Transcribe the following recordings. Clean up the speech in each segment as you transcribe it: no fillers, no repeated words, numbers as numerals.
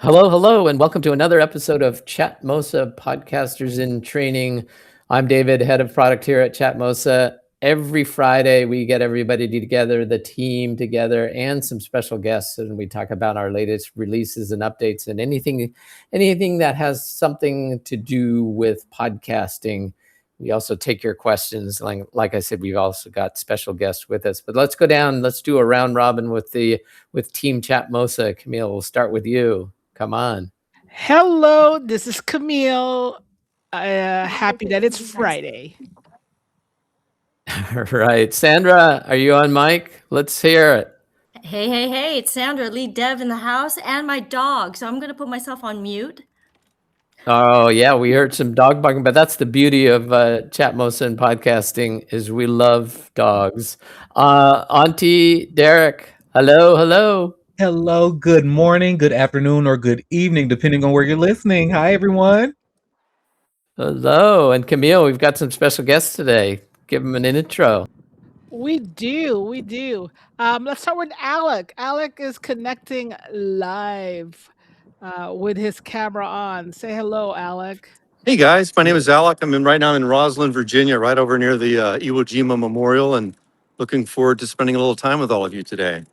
Hello, hello, and welcome to another episode of Chatmosa Podcasters in Training. I'm David, head of product here at Chatmosa. Every Friday, we get everybody together, the team together, and some special guests, and we talk about our latest releases and updates and anything that has something to do with podcasting. We also take your questions. Like I said, we've also got special guests with us. But let's go down. Let's do a round robin with Team Chatmosa. Camille, we'll start with you. Come on. Hello, this is Camille. Happy that it's Friday. Right. Sandra, are you on mic? Let's hear it. Hey, it's Sandra, lead dev in the house, and my dog. So I'm going to put myself on mute. Oh, yeah, we heard some dog barking, but that's the beauty of Chatmosa and podcasting is we love dogs. Auntie Derek, hello. Hello, good morning, good afternoon, or good evening, depending on where you're listening. Hi, everyone. Hello. And Camille, we've got some special guests today. Give them an intro. We do. Let's start with Alec. Alec is connecting live with his camera on. Say hello, Alec. Hey guys, my name is Alec. Right now in Roslyn, Virginia, right over near the Iwo Jima Memorial, and looking forward to spending a little time with all of you today.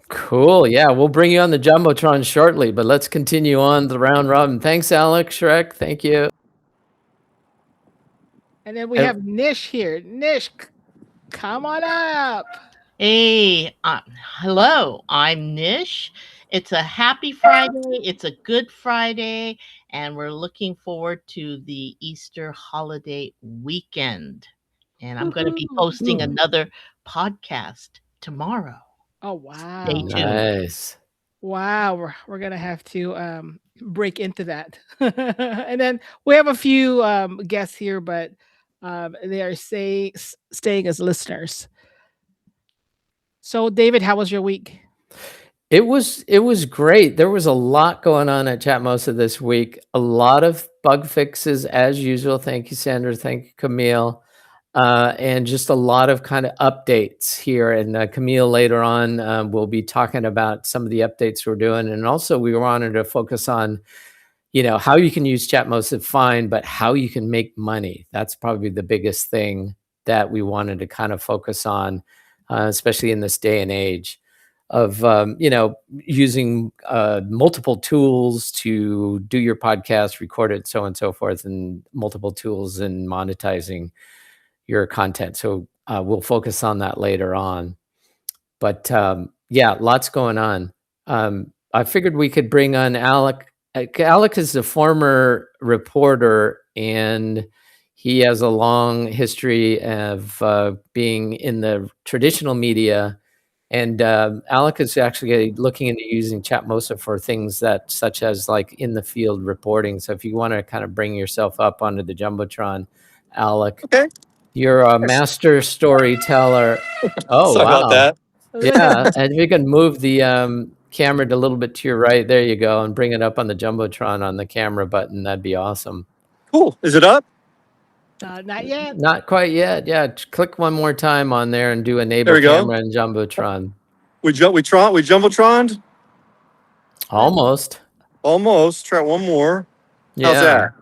Cool. Yeah, we'll bring you on the Jumbotron shortly, but let's continue on the round robin. Thanks, Alec. Shrek, thank you. And then we have Nish here. Nish, come on up. Hey, hello, I'm Nish. It's a happy Friday. It's a good Friday, and we're looking forward to the Easter holiday weekend. And I'm going to be hosting another podcast tomorrow. Oh, wow. Stay tuned. Nice. Wow, we're going to have to break into that. And then we have a few guests here, but they are staying as listeners. So, David, how was your week? It was great. There was a lot going on at Chatmosa this week. A lot of bug fixes as usual. Thank you, Sandra. Thank you, Camille. And just a lot of kind of updates here. And Camille later on will be talking about some of the updates we're doing. And also we wanted to focus on, how you can use Chatmosa fine, but how you can make money. That's probably the biggest thing that we wanted to kind of focus on, especially in this day and age of using multiple tools to do your podcast, record it, so on and so forth, and multiple tools in monetizing your content. So we'll focus on that later on. But yeah, lots going on. I figured we could bring on Alec. Alec is a former reporter, and he has a long history of being in the traditional media. And Alec is actually looking into using Chatmosa for things such as like in the field reporting. So if you want to kind of bring yourself up onto the Jumbotron, Alec, Okay. You're a master storyteller. Oh, Sorry wow. about that. Yeah, and if you can move the camera a little bit to your right, there you go, and bring it up on the Jumbotron on the camera button, that'd be awesome. Cool. Is it up? Not yet. Not quite yet. Yeah, click one more time on there and do enable There we go. camera and Jumbotron. We Jumbotroned? Almost. Almost. Try one more. Yeah. How's that?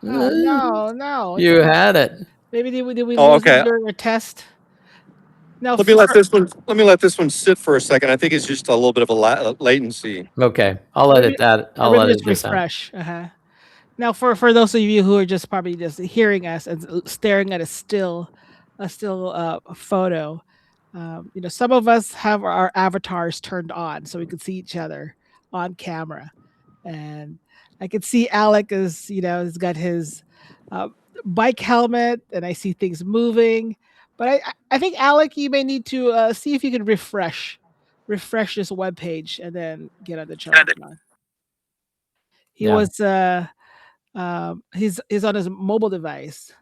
No. You had it. Maybe did we Oh, lose okay. it during a test? No. Let me let this one sit for a second. I think it's just a little bit of a latency. Okay, I'll edit that. I'll edit this out. Refresh. Now, for those of you who are just probably just hearing us and staring at a still photo, some of us have our avatars turned on so we can see each other on camera, and I can see Alec is he's got his bike helmet, and I see things moving. But I think, Alec, you may need to see if you can refresh this web page and then get on the channel. He was he's on his mobile device.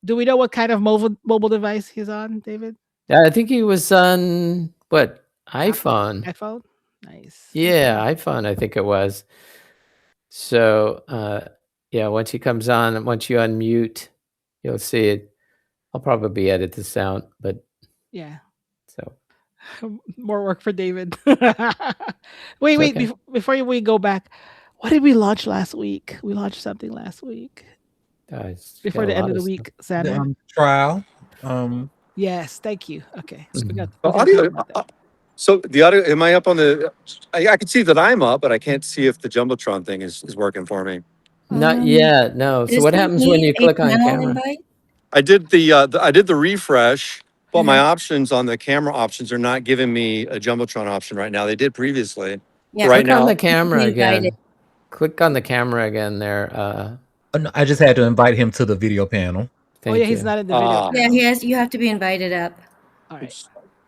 Do we know what kind of mobile device he's on, David? Yeah, I think he was on what, iPhone? iPhone? Nice. Yeah, iPhone, I think it was. So yeah, once he comes on, once you unmute, you'll see it. I'll probably edit this out, but yeah. so More work for David. Wait, wait. okay. Before we go back, what did we launch last week? We launched something last week It's got before a the end lot of of the stuff. week, The Sandra. trial. Yes, thank you. Okay, so Mhm. The we got to talk audio. about that. So the audio. Am I up on the? I can see that I'm up, but I can't see if the jumbotron thing is working for me. Not Um, yet, no. So does what he happens when need you a click on panel camera? invite? I did I did the refresh, but my options on the camera options are not giving me a jumbotron option right now. They did previously. Yeah, Right Click on now, the he needs to camera be invited. again. Click on the camera again there. No, I just had to invite him to the video panel. Oh yeah, Thank he's you. not in the video Yeah, panel. you have to be invited up. All right.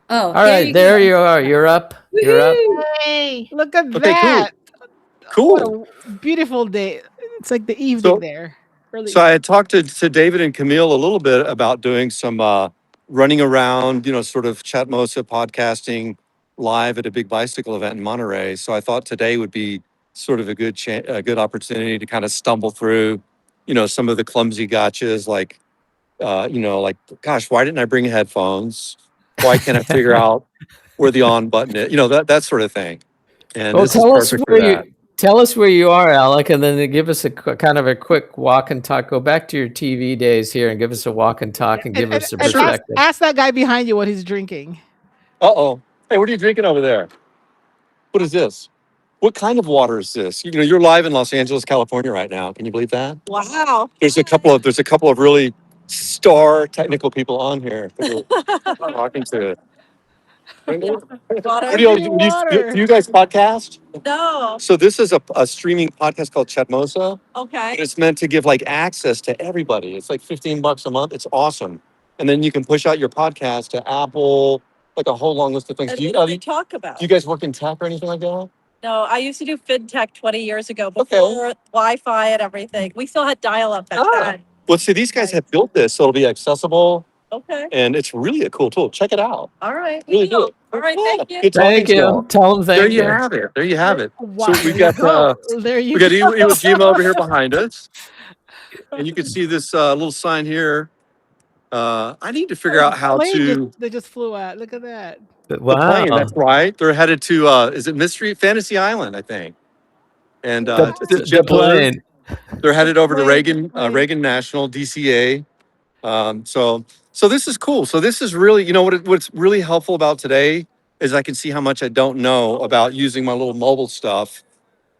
Oh, All there right, you there go. you are. You're up. You're up. Woohoo! Hey. Look at okay, that. What cool. a beautiful day. It's like the evening So there. Early So I evening. had talked to David and Camille a little bit about doing some running around, sort of Chatmosa podcasting live at a big bicycle event in Monterey. So I thought today would be sort of a good opportunity to kind of stumble through, some of the clumsy gotchas, like, like, gosh, why didn't I bring headphones? Why can't I figure out where the on button is? That sort of thing. And Well, this is perfect for that. tell us where you are, Alec, and then give us kind of a quick walk and talk. Go back to your TV days here and give us a walk and Yeah, talk and give us a and ask, perspective. ask that guy behind you what he's drinking. Uh-oh. Hey, what are you drinking over there? What is this? What kind of water is this? You're live in Los Angeles, California right now. Can you believe that? Wow. There's a couple of really star technical people on here that we're talking to. What do you, Drinking water. do you guys podcast? No. So this is a streaming podcast called Chatmosa. Okay. And it's meant to give like access to everybody. It's like $15 a month. It's awesome. And then you can push out your podcast to Apple, like a whole long list of things. And Do you, what do they talk do about? you guys work in tech or anything like that? No, I used to do fintech 20 years ago Okay. before Wi-Fi and everything. We still had dial-up back then. Well, see, these guys have built this so it'll be accessible, Okay. and it's really a cool tool. Check it out. All right. Really do it. All right. Thank you. Good talking Thank to you. y'all. Tell them There thank you you. have it. There you have it. Wow, So there you go. There you we got go. Iwo Jima over here behind us, and you can see this little sign here. I need to figure out how to They just flew out. Look at that. the plane. Wow. That's right. They're headed to is it Mystery Fantasy Island, I think, and it's a The JetBlue. plane. They're headed over to Plane. Reagan National DCA. So this is cool. So this is really, what's really helpful about today is I can see how much I don't know about using my little mobile stuff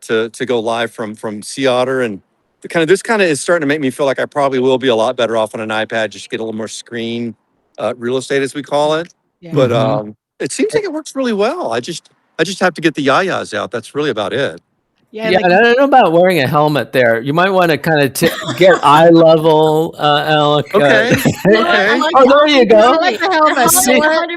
to go live from Sea Otter, and this kind of is starting to make me feel like I probably will be a lot better off on an iPad, just get a little more screen real estate as we call it. Yeah. But Mhm. it seems like it works really well. I just have to get the yayas out. That's really about it. Yeah, Yeah, like and I don't know about wearing a helmet there. You might want to kind of get eye level, Alec. Okay. Okay. Oh, there you go. I like the helmet. See? You know what?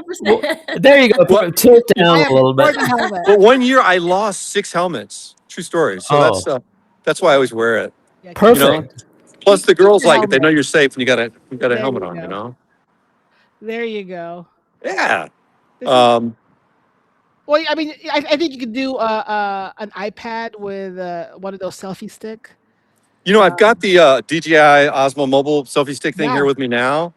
100%. There you go. What? Tilt I down am a little bit. for the helmet. But one year I lost 6 helmets. True story. So Oh, that's why I always wear it. Yeah, perfect. Plus the girls your like it. They know helmet. you're safe when you got a There helmet you on. go. There you go. Yeah. This is, Um, well, I mean, I think you could do an iPad with one of those selfie stick. I've got the DJI Osmo mobile selfie stick thing Yeah. here with me now.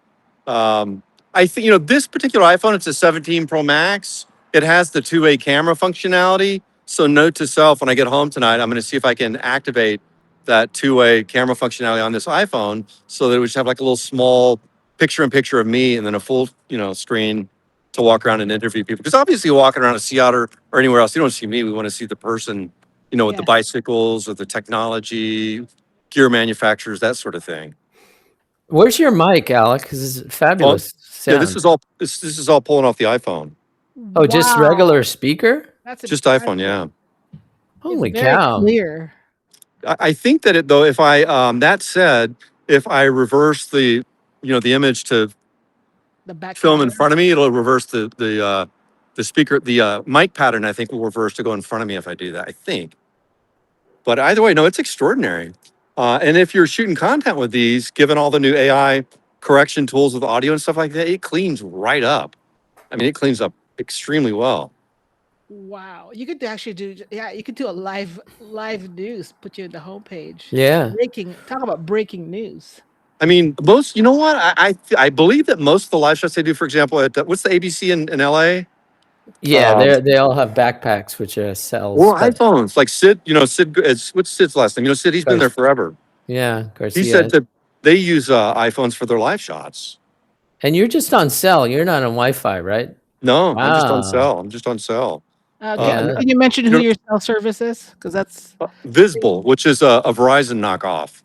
I think this particular iPhone, it's a 17 Pro Max. It has the two-way camera functionality. So note to self, when I get home tonight, I'm going to see if I can activate that two-way camera functionality on this iPhone so that we should have like a little small picture-in-picture of me and then a full, screen to walk around and interview people. Because obviously walking around a Sea Otter or anywhere else, you don't see me. We want to see the person, with the Yeah. bicycles or the technology, gear manufacturers, that sort of thing. Where's your mic, Alec? Because it's fabulous Yeah, sound. this is all pulling off the iPhone. Oh, just Wow. regular speaker? That's Just iPhone, yeah. impressive. Holy It's very cow. clear. I think that if I that said, if I reverse the image to The back film in camera. front of me, it'll reverse the speaker, the mic pattern. I think will reverse to go in front of me if I do that. I think. But either way, no, it's extraordinary. And if you're shooting content with these, given all the new AI correction tools with audio and stuff like that, it cleans right up. I mean, it cleans up extremely well. Wow. You could actually do you could do a live news, put you in the homepage. Yeah. Talk about breaking news. I mean, most, you know what? I believe that most of the live shows they do, for example, at what's the ABC in LA? Yeah, Um, they all have backpacks, which are cells, Well, but iPhones like Sid. Sid. What's Sid's last name? Sid. He's been there forever. yeah, He said Garcia. that they use iPhones for their live shots. And you're just on cell. You're not on Wi-Fi, right? No, I'm just on Wow. cell. I'm just on cell. Can, Yeah. can you mention You who know, your cell service is? Because that's Visible, which is a Verizon knockoff,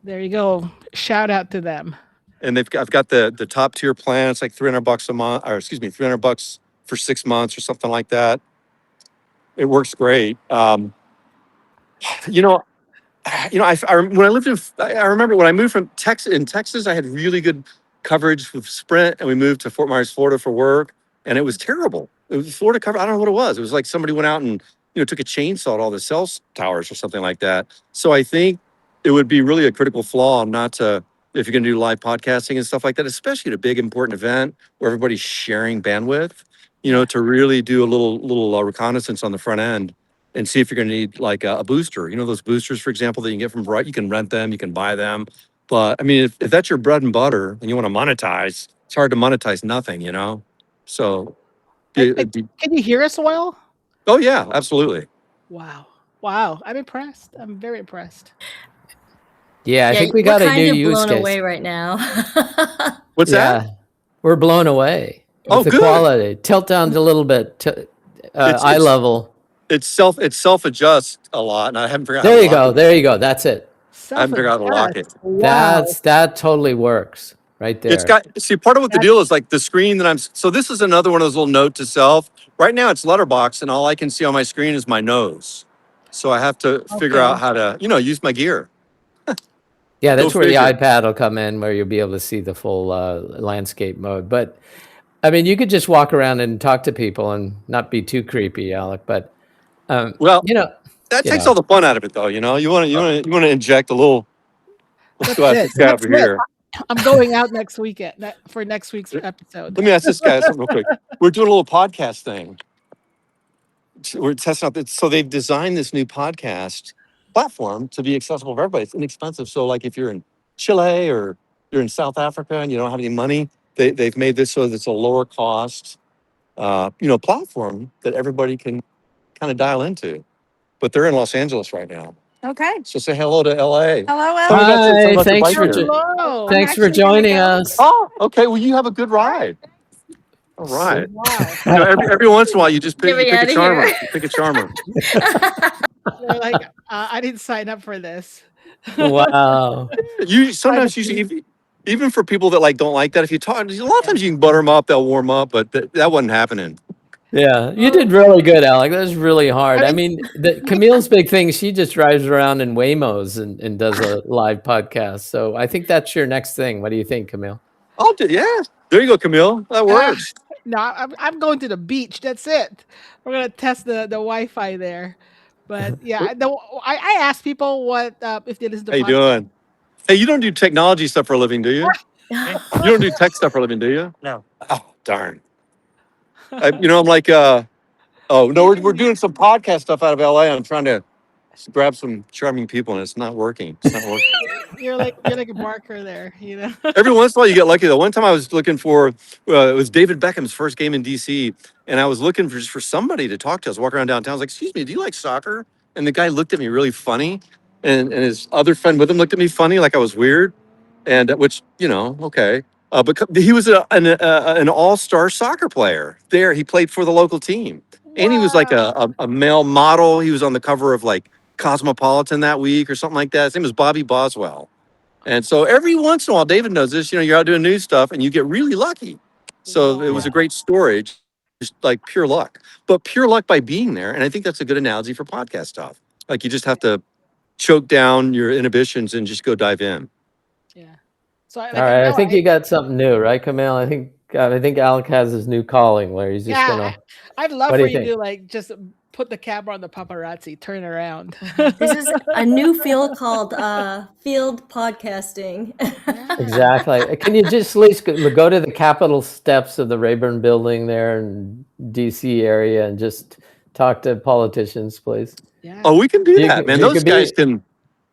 there you go. Shout out to them. and I've got the top tier plan. It's like $300 a month, or excuse me, $300 for 6 months or something like that. It works great. You know, when I lived I remember when I moved from Texas. In Texas, I had really good coverage with Sprint, and we moved to Fort Myers, Florida, for work, and it was terrible. It was Florida cover. I don't know what it was. It was like somebody went out and took a chainsaw to all the cell towers or something like that. So I think it would be really a critical flaw not to, if you're going to do live podcasting and stuff like that, especially at a big important event where everybody's sharing bandwidth. Yeah. To really do a little reconnaissance on the front end and see if you're going to need like a booster. Those boosters, for example, that you can get from Verizon. You can rent them, you can buy them. But I mean, if that's your bread and butter and you want to monetize, it's hard to monetize nothing. So, Can you hear us well? oh yeah, absolutely. Wow. Wow. I'm impressed. I'm very impressed. Yeah, I think we got a new use blown case. away right now. What's that? Yeah, we're blown away with Oh, the good. quality. Tilt down a little bit, eye level. It self adjusts a lot, and I haven't figured out. There how to you go. lock it. There you go. That's it. I haven't figured out how to lock it. Wow. That totally works right there. It's got, see, part of what the deal is, like the screen that so this is another one of those little note to self. Right now it's letterbox, and all I can see on my screen is my nose. So I have to figure out how to, use my gear. Yeah, that's Go where the figure. iPad will come in, where you'll be able to see the full landscape mode. But I mean, you could just walk around and talk to people and not be too creepy, Alec. But Well, that takes all the fun out of it, though. You want to inject a little. Let's go ask this guy over here. I'm going out next weekend for next week's episode. Let me ask this guy something real quick. We're doing a little podcast thing. We're testing out. So they've designed this new podcast platform to be accessible for everybody. It's inexpensive. So like if you're in Chile or you're in South Africa and you don't have any money, they've made this so that it's a lower cost, platform that everybody can kind of dial into. But they're in Los Angeles right now. Okay. So say hello to LA. Hello, Hi, thanks for Hello. thanks for joining us. Oh, okay. Well, you have a good ride. All right. Wow. Every once in a while, you just pick Get me a outta charmer. here. You pick a charmer. They're like, I didn't sign up for this. Wow. You sometimes even for people that don't like that, if you talk, a lot of times you can butter them up, they'll warm up, but that wasn't happening. Yeah, you did really good, Alec. That was really hard. I mean, Camille's big thing, she just drives around in Waymos and does a live podcast. So I think that's your next thing. What do you think, Camille? I'll do. Yeah, there you go, Camille. That works. No, I'm going to the beach. That's it. We're gonna test the Wi-Fi there. But yeah, I asked people what if they listen to. How you doing? Hey, you don't do technology stuff for a living, do you? You don't do tech stuff for a living, do you? No. Oh, darn. I'm like, oh no, we're doing some podcast stuff out of LA. I'm trying to grab some charming people, and it's not working. It's not working. You're like a marker there, Every once in a while, you get lucky though. One time, I was looking for it was David Beckham's first game in DC, and I was looking for somebody to talk to. I was walking around downtown. I was like, "Excuse me, do you like soccer?" And the guy looked at me really funny, and his other friend with him looked at me funny, like I was weird, and which okay. But he was an all-star soccer player. There, he played for the local team, and he was like a male model. He was on the cover of like Cosmopolitan that week or something like that. His name was Bobby Boswell. And so every once in a while, David knows this, you're out doing news stuff and you get really lucky. So it was a great story, just like pure luck, but pure luck by being there. And I think that's a good analogy for podcast stuff. Like you just have to choke down your inhibitions and just go dive in. Yeah. So All right, I think you got something new, right, Camille? I think Alec has his new calling where he's just gonna. I'd love What for do you you to just put the camera on the paparazzi, turn around. This is a new field called field podcasting. Exactly. Can you just at least go to the Capitol steps of the Rayburn Building there in DC area and just talk to politicians, please? Yeah. Oh, we can do that, man. Those guys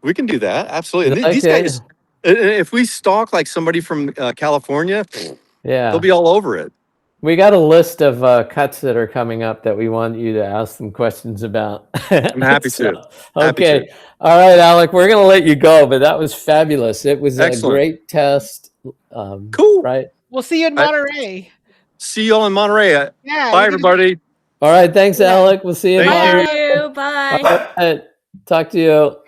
we can do that. Absolutely. And these guys, if we stalk like somebody from California, yeah, they'll be all over it. We got a list of cuts that are coming up that we want you to ask them questions about. I'm happy So, to. Happy to. okay. All right, Alec, we're going to let you go, but that was fabulous. It was a Excellent. great test. Cool. Right? We'll see you in I- Monterey. See y'all in Monterey. Yeah. Bye, you can- everybody. All right. Thanks, Yeah. Alec. We'll see you in Thank Bye, Monterey. you. you. Bye. All right. Talk to you. All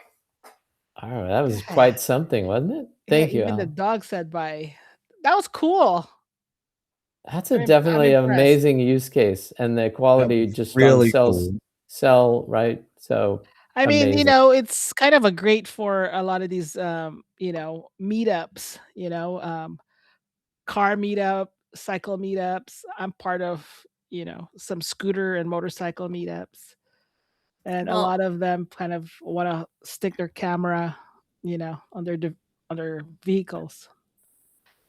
right. That was Yeah. quite something, wasn't it? Thank you, Even the Alec. dog said bye. That was cool. That's I'm definitely an impressed. amazing use case, and the quality was just really on cool. cell, right? So I mean, amazing. it's kind of a great for a lot of these, meetups, car meetup, cycle meetups. I'm part of, some scooter and motorcycle meetups. And a Well, lot of them kind of want to stick their camera, on on their vehicles.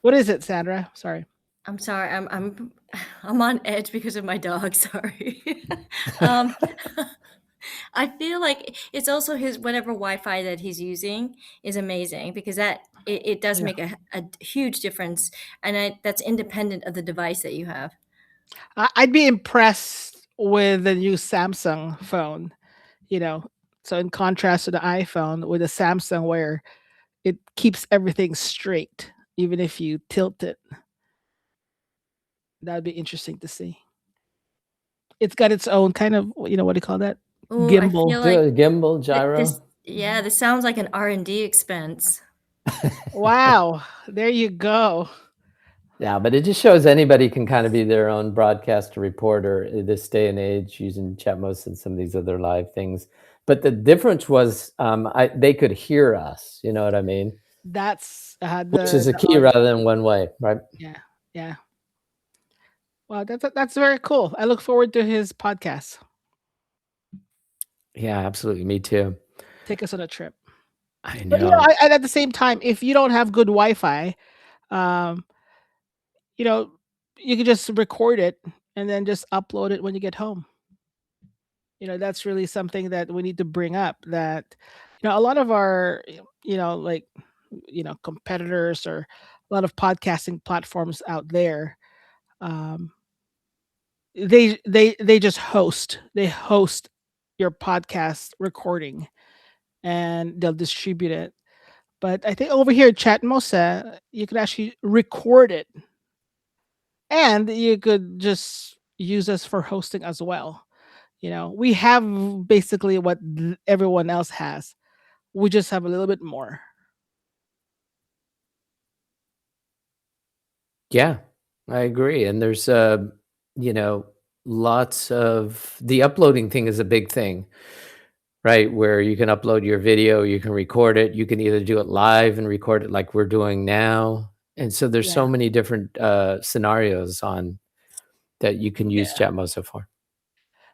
What is it, Sandra? Sorry. I'm sorry. I'm on edge because of my dog. Sorry. um, I feel like it's also his whatever Wi-Fi that he's using is amazing because it does Yeah. make a huge difference, and that's independent of the device that you have. I'd be impressed with the new Samsung phone, So in contrast to the iPhone, with a Samsung where it keeps everything straight, even if you tilt it. That'd be interesting to see. It's got its own kind of, what do you call that? Oh, I Gimbal. feel like Gimbal, gyro. this sounds like an R&D expense. Wow, there you go. Yeah, but it just shows anybody can kind of be their own broadcaster reporter in this day and age using Chatmosa and some of these other live things. But the difference was they could hear us. You know what I mean? That's Which is a key rather than one way, right? Yeah. Wow, that's very cool. I look forward to his podcast. Yeah, absolutely. Me too. Take us on a trip. I But know. at the same time, if you don't have good Wi-Fi, um, you can just record it and then just upload it when you get home. That's really something that we need to bring up, that a lot of our like competitors or a lot of podcasting platforms out there, they just host your podcast recording and they'll distribute it. But I think over here at Chatmosa, you could actually record it and you could just use us for hosting as well. We have basically what everyone else has. We just have a little bit more. Yeah, I agree. And there's lots of the uploading thing is a big thing, right? Where you can upload your video, you can record it, you can either do it live and record it like we're doing now. And so there's so Yeah. many different scenarios on that you can use Chatmosa for.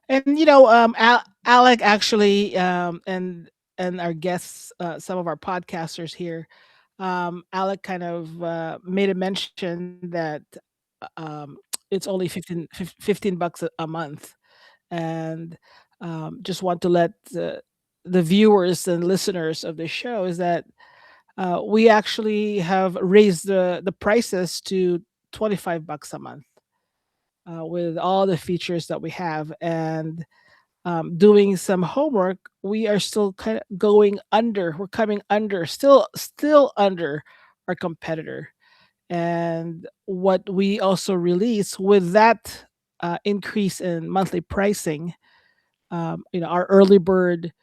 And Alec actually, and our guests, some of our podcasters here, Alec kind of made a mention that it's only 15 bucks a month, and just want to let the viewers and listeners of the show is that we actually have raised the prices to 25 bucks a month, with all the features that we have. And doing some homework, we are still kind of going under. We're coming under, still under our competitor. And what we also release with that increase in monthly pricing, our early bird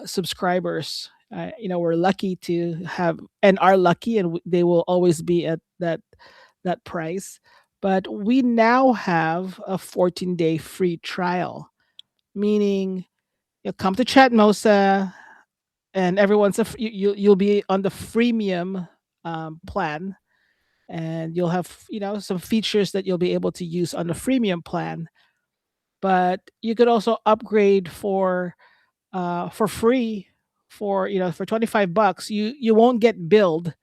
subscribers, we're lucky to have and are lucky, and they will always be at that price. But we now have a 14-day free trial, meaning you'll come to Chatmosa, and everyone's you'll be on the freemium plan, and you'll have some features that you'll be able to use on the freemium plan. But you could also upgrade for free, for 25 bucks. You won't get billed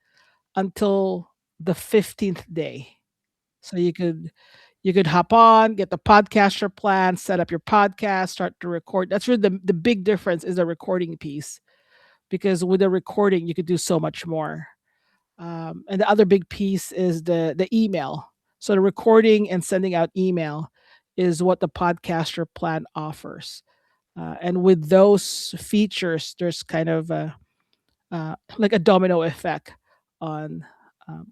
until the 15th day. So you could hop on, get the podcaster plan, set up your podcast, start to record. That's really the big difference is the recording piece, because with the recording you could do so much more. And the other big piece is the email. So the recording and sending out email is what the podcaster plan offers. And with those features, there's kind of like a domino effect on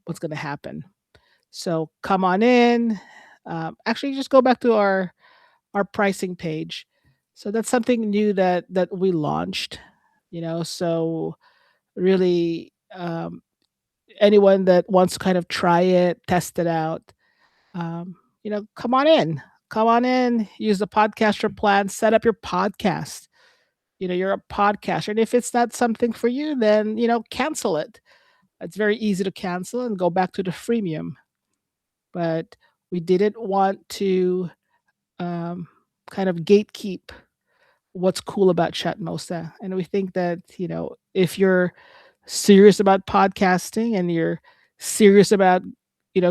what's going to happen. So come on in. Actually, just go back to our pricing page. So that's something new that we launched. So really, anyone that wants to kind of try it, test it out, come on in. Come on in. Use the podcaster plan. Set up your podcast. You're a podcaster, and if it's not something for you, then cancel it. It's very easy to cancel and go back to the freemium. But we didn't want to um, kind of gatekeep what's cool about Chatmosa. And we think that, if you're serious about podcasting and you're serious about,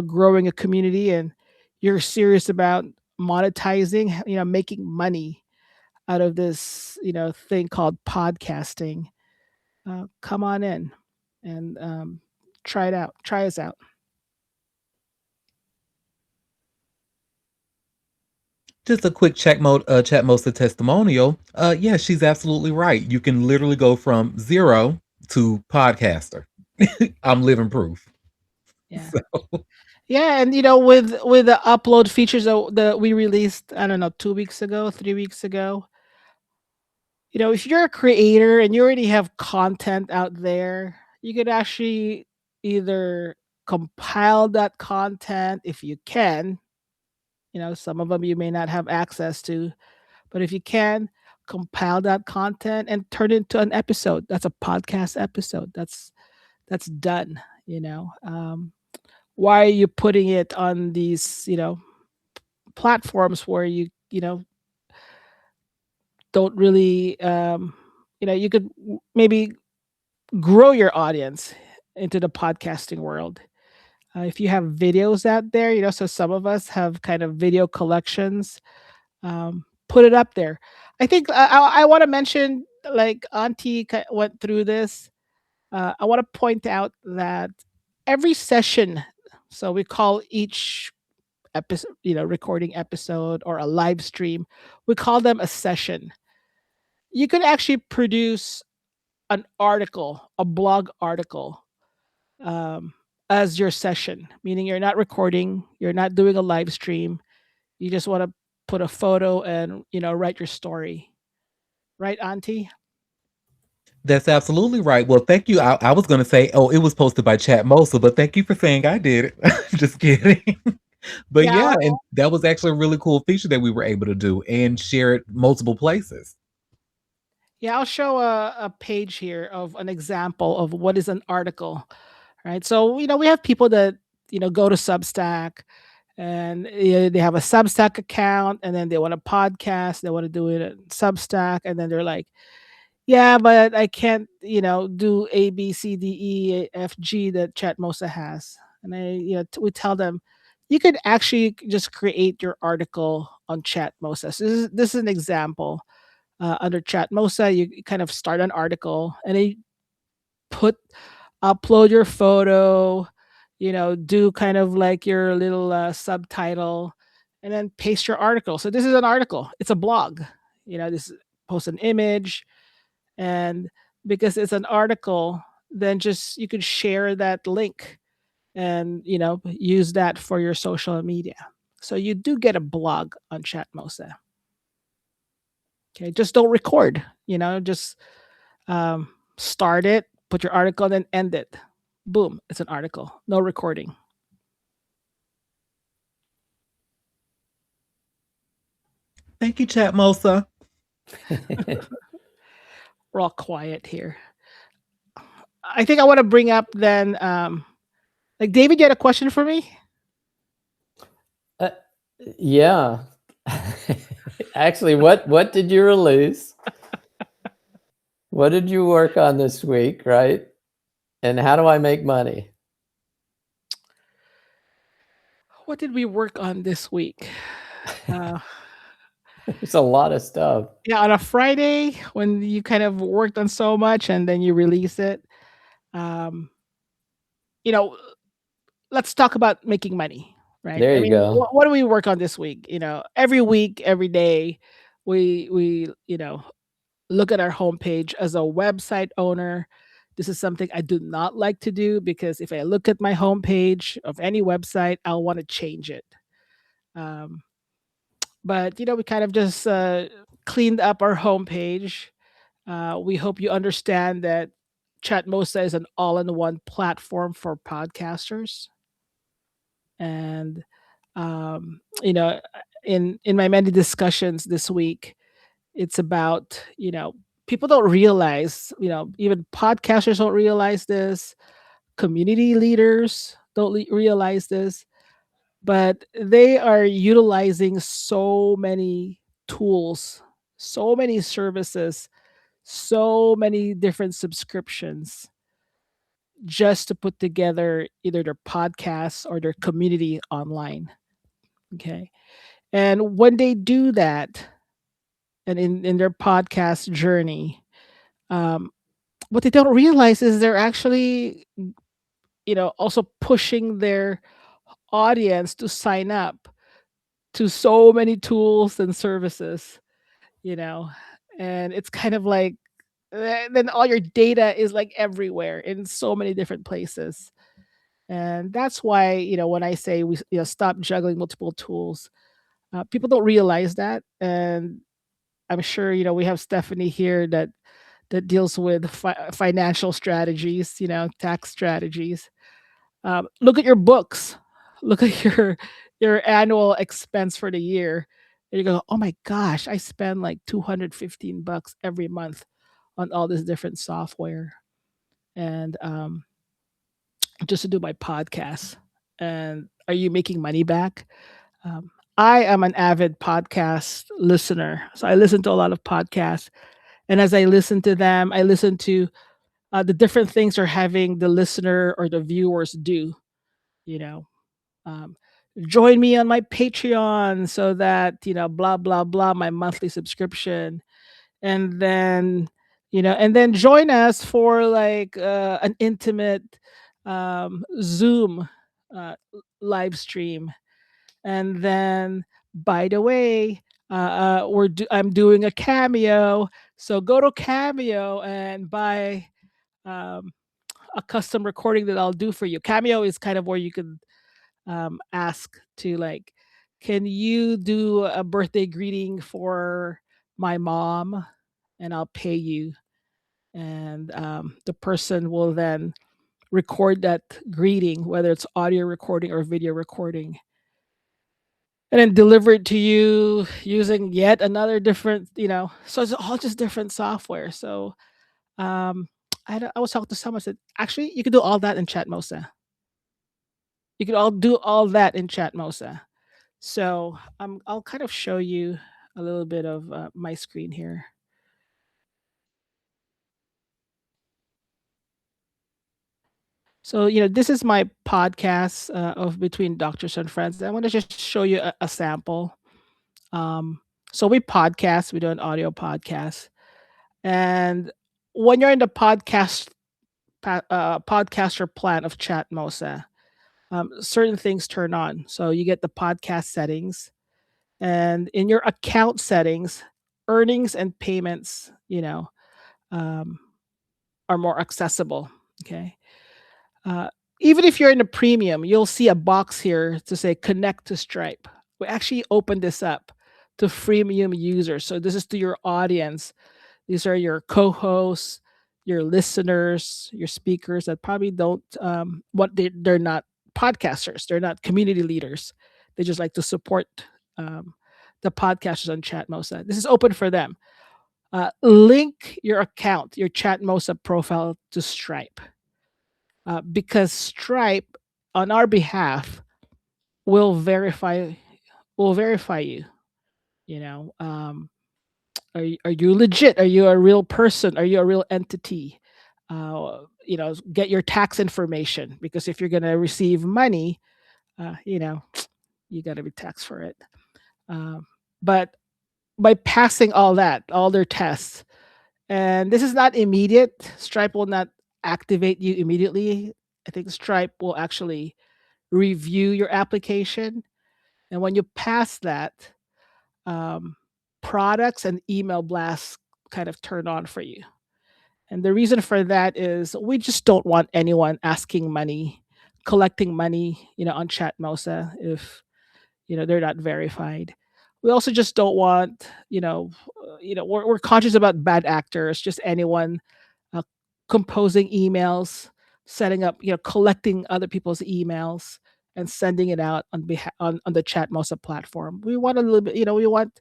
growing a community and you're serious about monetizing, making money out of this, thing called podcasting, come on in and try it out. Try us out. Just a quick Chatmosa testimonial. Yeah, she's absolutely right. You can literally go from zero to podcaster. I'm living proof. Yeah. So, Yeah, and with the upload features that we released, I don't know, 2 weeks ago, 3 weeks ago. If you're a creator and you already have content out there, you could actually either compile that content if you can. Some of them you may not have access to, but if you can, compile that content and turn it into an episode. That's a podcast episode. That's done. Why are you putting it on these platforms where you don't really you could maybe grow your audience into the podcasting world. If you have videos out there, so some of us have kind of video collections, put it up there. I think I want to mention, like Auntie went through this. I want to point out that every session, so we call each episode, recording episode or a live stream, we call them a session. You could actually produce an article, a blog article, um, as your session, meaning you're not recording, you're not doing a live stream. You just want to put a photo and write your story, right, Auntie? that's absolutely right. Well, thank you. I was going to say, oh, it was posted by Chatmosa, but thank you for saying I did it. Just kidding. But Yeah, yeah, and that was actually a really cool feature that we were able to do and share it multiple places. yeah. I'll show a page here of an example of what is an article, right? So we have people that go to Substack and they have a Substack account, and then they want a podcast, they want to do it at Substack, and then they're like, yeah, but I can't, do A, B, C, D, E, F, G that Chatmosa has. And we tell them, you could actually just create your article on Chatmosa. So this is an example. Under Chatmosa, you kind of start an article and then you upload your photo, do kind of like your little subtitle, and then paste your article. So this is an article. It's a blog. This post an image, and because it's an article, then just you could share that link and use that for your social media. So you do get a blog on Chatmosa. Okay, just don't record. Just start it, put your article, then end it. Boom, it's an article. No recording. Thank you, Chatmosa. We're all quiet here. I think I want to bring up then, like David, you had a question for me? Yeah. Actually, what did you release? What did you work on this week, right? And how do I make money? What did we work on this week? There's a lot of stuff. Yeah, on a Friday when you kind of worked on so much and then you release it. Um, you know, let's talk about making money. right? There I you mean, go. what do we work on this week? Every week, every day, we look at our homepage. As a website owner, this is something I do not like to do, because if I look at my homepage of any website, I'll want to change it. Um, but we kind of just cleaned up our homepage. We hope you understand that Chatmosa is an all-in-one platform for podcasters. And you know, in my many discussions this week, it's about people don't realize, even podcasters don't realize this, community leaders don't realize this, but they are utilizing so many tools, so many services, so many different subscriptions, just to put together either their podcasts or their community online. Okay. And when they do that, and in their podcast journey, um, what they don't realize is they're actually, also pushing their audience to sign up to so many tools and services, you know, and it's kind of like, then all your data is like everywhere in so many different places. And that's why, when I say we, stop juggling multiple tools, people don't realize that. And I'm sure, we have Stephanie here that deals with financial strategies, tax strategies. Look at your books. Look at your annual expense for the year. And you go, oh my gosh, I spend like $215 every month on all this different software, and just to do my podcast. And are you making money back? I am an avid podcast listener, so I listen to a lot of podcasts. And as I listen to them, I listen to the different things they're having the listener or the viewers do. You know, um, join me on my Patreon so that blah blah blah, my monthly subscription, and then join us for like an intimate Zoom live stream. And then, by the way, I'm doing a Cameo, so go to Cameo and buy um, a custom recording that I'll do for you. Cameo is kind of where you can ask to, like, can you do a birthday greeting for my mom, and I'll pay you. And the person will then record that greeting, whether it's audio recording or video recording, and then deliver it to you using yet another different, so it's all just different software. So um, I was talking to someone, said, actually, you could do all that in Chatmosa. You could all do all that in Chatmosa. So I'll kind of show you a little bit of my screen here. So, this is my podcast of Between Doctors and Friends. I want to just show you a sample. Um, so we podcast, we do an audio podcast. And when you're in the podcaster plan of Chatmosa, certain things turn on. So you get the podcast settings, and in your account settings, earnings and payments, um, are more accessible. Okay. Uh, Even if you're in a premium, you'll see a box here to say connect to Stripe. We actually opened this up to freemium users. So this is to your audience. These are your co-hosts, your listeners, your speakers that probably don't they're not podcasters, they're not community leaders. They just like to support um, the podcasters on Chatmosa. This is open for them. Link your account, your Chatmosa profile to Stripe, because Stripe, on our behalf, will verify you. You know, are you legit? Are you a real person? Are you a real entity? Get your tax information, because if you're going to receive money, you got to be taxed for it. But by passing all their tests, and this is not immediate. Stripe will not activate you immediately. I think Stripe will actually review your application. And when you pass that, products and email blasts kind of turn on for you. And the reason for that is we just don't want anyone asking money, collecting money, on Chatmosa if they're not verified. We also just don't want, we're conscious about bad actors, just anyone uh, composing emails, setting up, collecting other people's emails and sending it out on the Chatmosa platform. We want a little bit, we want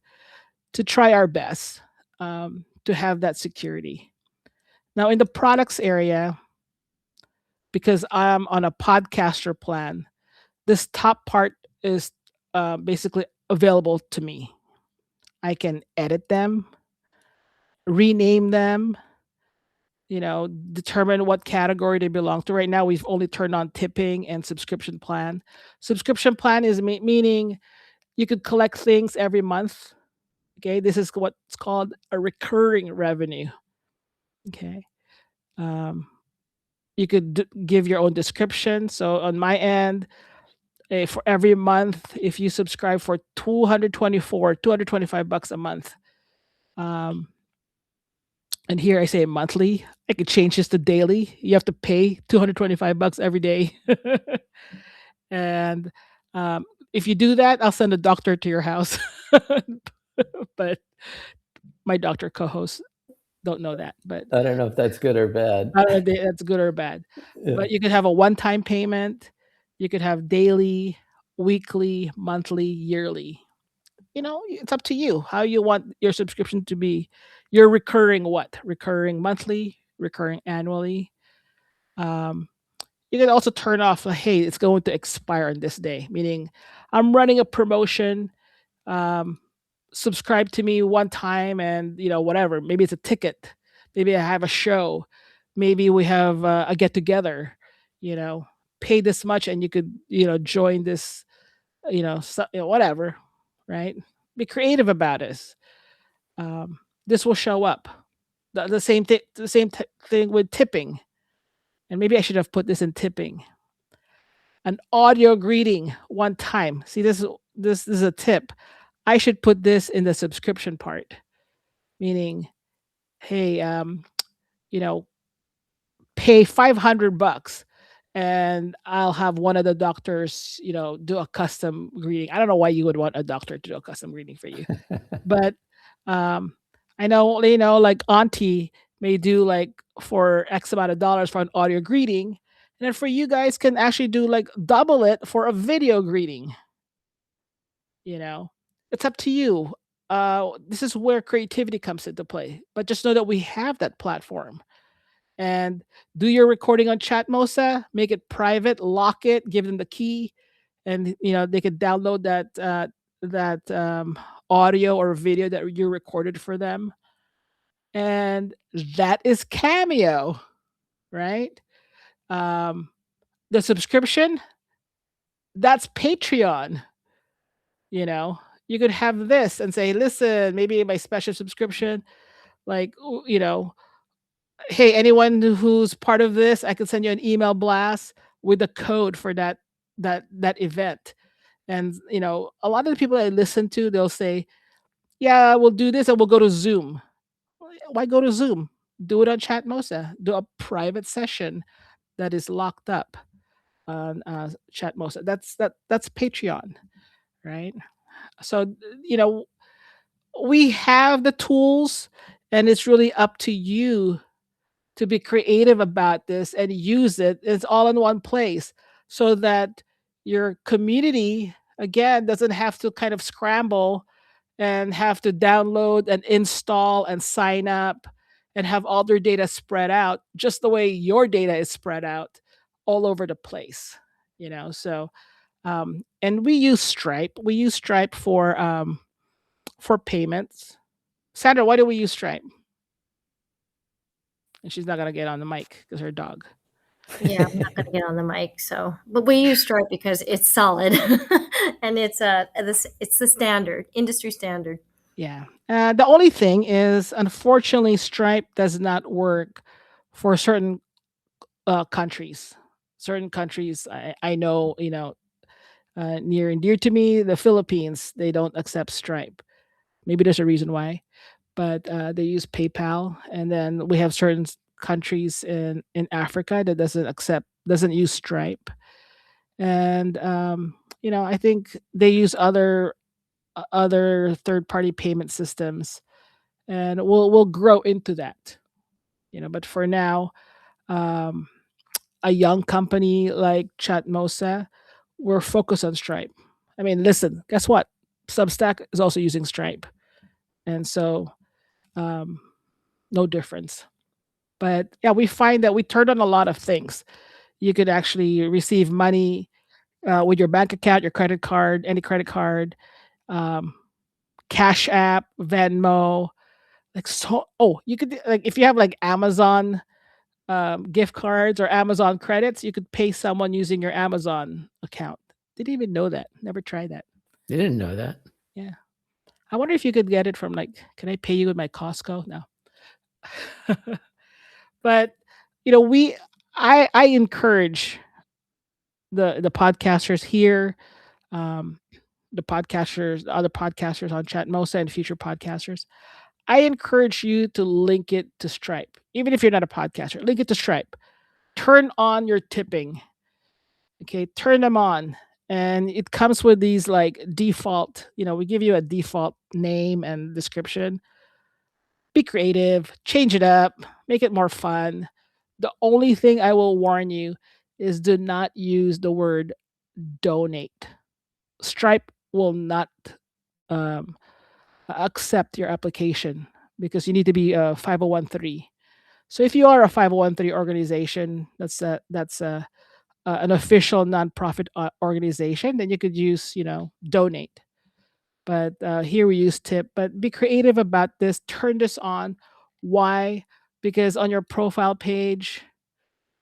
to try our best to have that security. Now, in the products area, because I'm on a podcaster plan, this top part is basically available to me. I can edit them, rename them, determine what category they belong to. Right now, we've only turned on tipping and subscription plan. Subscription plan is meaning you could collect things every month. Okay, this is what's called a recurring revenue. Okay, um, you could give your own description. So on my end, for every month, if you subscribe for 225 bucks a month, um, and here I say monthly, I could change this to daily. You have to pay 225 bucks every day. And if you do that, I'll send a doctor to your house. But my doctor co-hosts don't know that. But I don't know if that's good or bad. I don't know if that's good or bad. Yeah. But you could have a one-time payment. You could have daily, weekly, monthly, yearly. It's up to you how you want your subscription to be. You're recurring what? Recurring monthly, recurring annually. Um, you can also turn off, hey, it's going to expire on this day, meaning I'm running a promotion. Um, subscribe to me one time and, whatever. Maybe it's a ticket. Maybe I have a show. Maybe we have a get together, you know, pay this much and you could, join this, whatever, right? Be creative about it. This will show up. The same thing. The same thing with tipping. And maybe I should have put this in tipping. An audio greeting one time. See, this is a tip. I should put this in the subscription part, meaning, hey, pay 500 bucks and I'll have one of the doctors, do a custom greeting. I don't know why you would want a doctor to do a custom greeting for you, but um, I know, like Auntie may do like for X amount of dollars for an audio greeting. And then for you guys can actually do like double it for a video greeting. It's up to you. This is where creativity comes into play. But just know that we have that platform. And do your recording on Chatmosa, make it private, lock it, give them the key, and they could download that audio or video that you recorded for them. And that is Cameo, right? The subscription, that's Patreon. You could have this and say, listen, maybe my special subscription, like, hey, anyone who's part of this, I can send you an email blast with the code for that event. And a lot of the people I listen to, they'll say, yeah, we'll do this and we'll go to Zoom. Why go to Zoom? Do it on Chatmosa. Do a private session that is locked up on Chatmosa. That's Patreon, right? So we have the tools, and it's really up to you to be creative about this and use it. It's all in one place so that your community again doesn't have to kind of scramble and have to download and install and sign up and have all their data spread out just the way your data is spread out all over the place. So and we use Stripe for payments. Sandra, why do we use Stripe? And she's not gonna get on the mic because her dog. Yeah, I'm not gonna get on the mic. So, but we use Stripe because it's solid, and it's the standard, industry standard. Yeah. The only thing is, unfortunately, Stripe does not work for certain countries. certain countries I know, near and dear to me, the Philippines, they don't accept Stripe. Maybe there's a reason why, but they use PayPal. And then we have certain countries in Africa that doesn't use Stripe. And I think they use other third party payment systems, and we'll grow into that. But for now, um, a young company like Chatmosa, we're focused on Stripe. I mean, listen, guess what? Substack is also using Stripe, and so um, no difference. But yeah, we find that we turned on a lot of things. You could actually receive money with your bank account, your credit card, any credit card, um, Cash App, Venmo, like so. Oh, you could like if you have like Amazon gift cards or Amazon credits, you could pay someone using your Amazon account. Didn't even know that. Never tried that. You didn't know that. Yeah. I wonder if you could get it from like, can I pay you with my Costco? No. But we I encourage the podcasters here, um, the other podcasters on Chatmosa and future podcasters. I encourage you to link it to Stripe. Even if you're not a podcaster, link it to Stripe. Turn on your tipping. Okay, turn them on. And it comes with these like default, we give you a default name and description. Be creative, change it up, make it more fun. The only thing I will warn you is do not use the word donate. Stripe will not um, accept your application because you need to be a 501(c)(3). So if you are a 501(c)(3) organization, that's an official nonprofit organization, then you could use, donate. But here we use tip. But be creative about this. Turn this on. Why? Because on your profile page,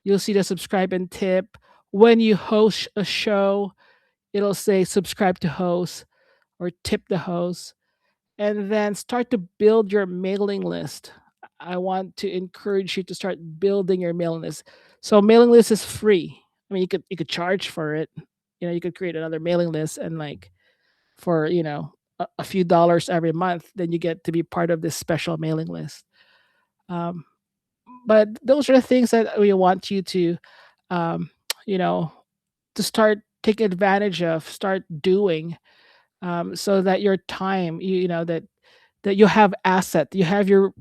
you'll see the subscribe and tip. When you host a show, it'll say subscribe to host or tip the host. And then start to build your mailing list. I want to encourage you to start building your mailing list. So mailing list is free. I mean, you could charge for it. You could create another mailing list and like for a few dollars every month, then you get to be part of this special mailing list. Um, but those are the things that we want you to, um, you know, to start take advantage of, start doing, so that your time, that you have asset. You have your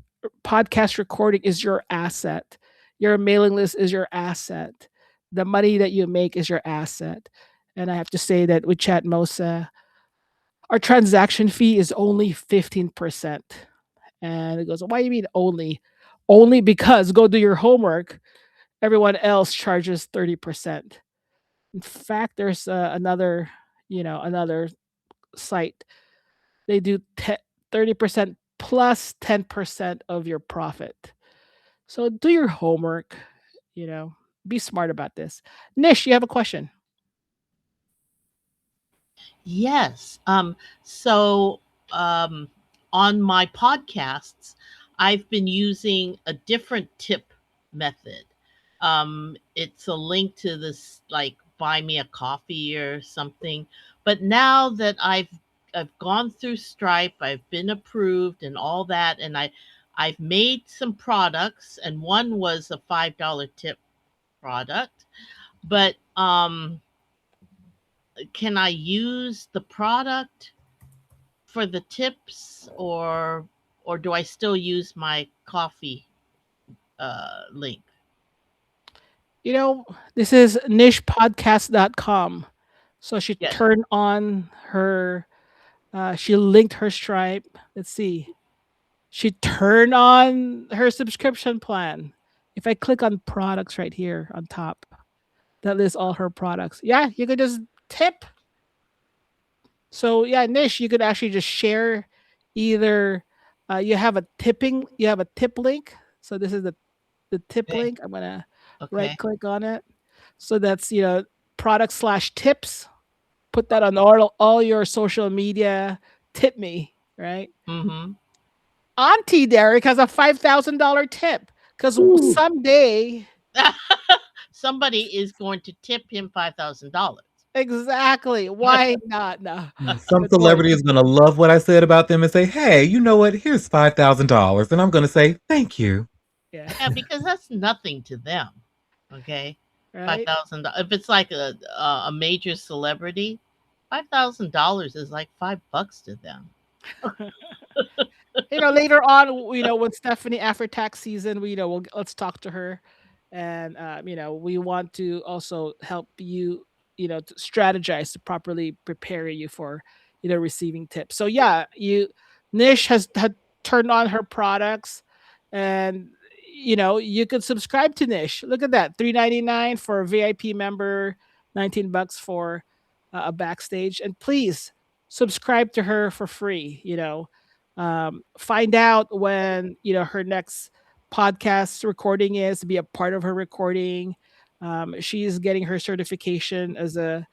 podcast recording is your asset. Your mailing list is your asset. The money that you make is your asset. And I have to say that with Chatmosa, our transaction fee is only 15%. And it goes, why do you mean only? Only because go do your homework. Everyone else charges 30%. In fact, there's another site. They do 30% plus 10% of your profit. So do your homework, be smart about this. Nish, you have a question. Yes. So on my podcasts, I've been using a different tip method. It's a link to this, like buy me a coffee or something. But now that I've gone through Stripe, I've been approved and all that, and I've made some products, and one was a $5 tip product. But can I use the product for the tips, or do I still use my coffee link? This is nishpodcast.com. So she Yes. turned on her, she linked her Stripe. Let's see. She turned on her subscription plan. If I click on products right here on top, that lists all her products. Yeah, you could just tip. So yeah, Nish, you could actually just share either you have a tip link. So this is the tip Okay. link. I'm gonna right Okay. click on it. So that's product/tips. Put that on all your social media. Tip me, right? Mm-hmm. Auntie Derek has a $5,000 tip because Ooh. someday somebody is going to tip him $5,000. Exactly. Why not? No. Some Good point. celebrity is going to love what I said about them and say, hey, you know what? Here's $5,000. And I'm going to say, thank you. Yeah. Yeah, because that's nothing to them. Okay, Right. $5,000. If it's like a major celebrity, $5,000 is like $5 to them. Later on, when Stephanie after tax season, let's talk to her, and we want to also help you, to strategize to properly prepare you for, receiving tips. So yeah, Nish has had turned on her products, and you could subscribe to Nish. Look at that, $3.99 for a VIP member, $19 for a backstage, and please subscribe to her for free. Find out when her next podcast recording is, to be a part of her recording. She's getting her certification as a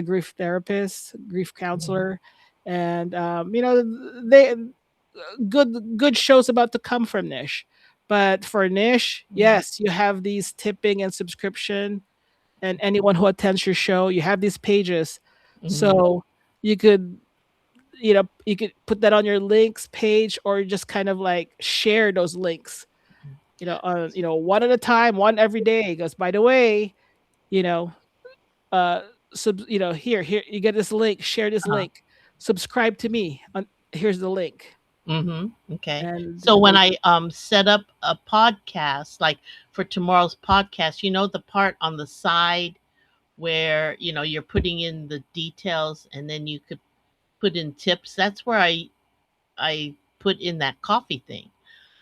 grief therapist, grief counselor, and they good shows about to come from Nish. But for Nish, yes, you have these tipping and subscription, and anyone who attends your show, you have these pages, so you could you could put that on your links page, or just kind of like share those links, on one at a time, one every day. Because by the way, you know, uh, here you get this link, share this Uh-huh. link, subscribe to me. Here's the link, Okay. and So when I set up a podcast, like for tomorrow's podcast, the part on the side where you're putting in the details, and then you could put in tips. That's where I put in that coffee thing.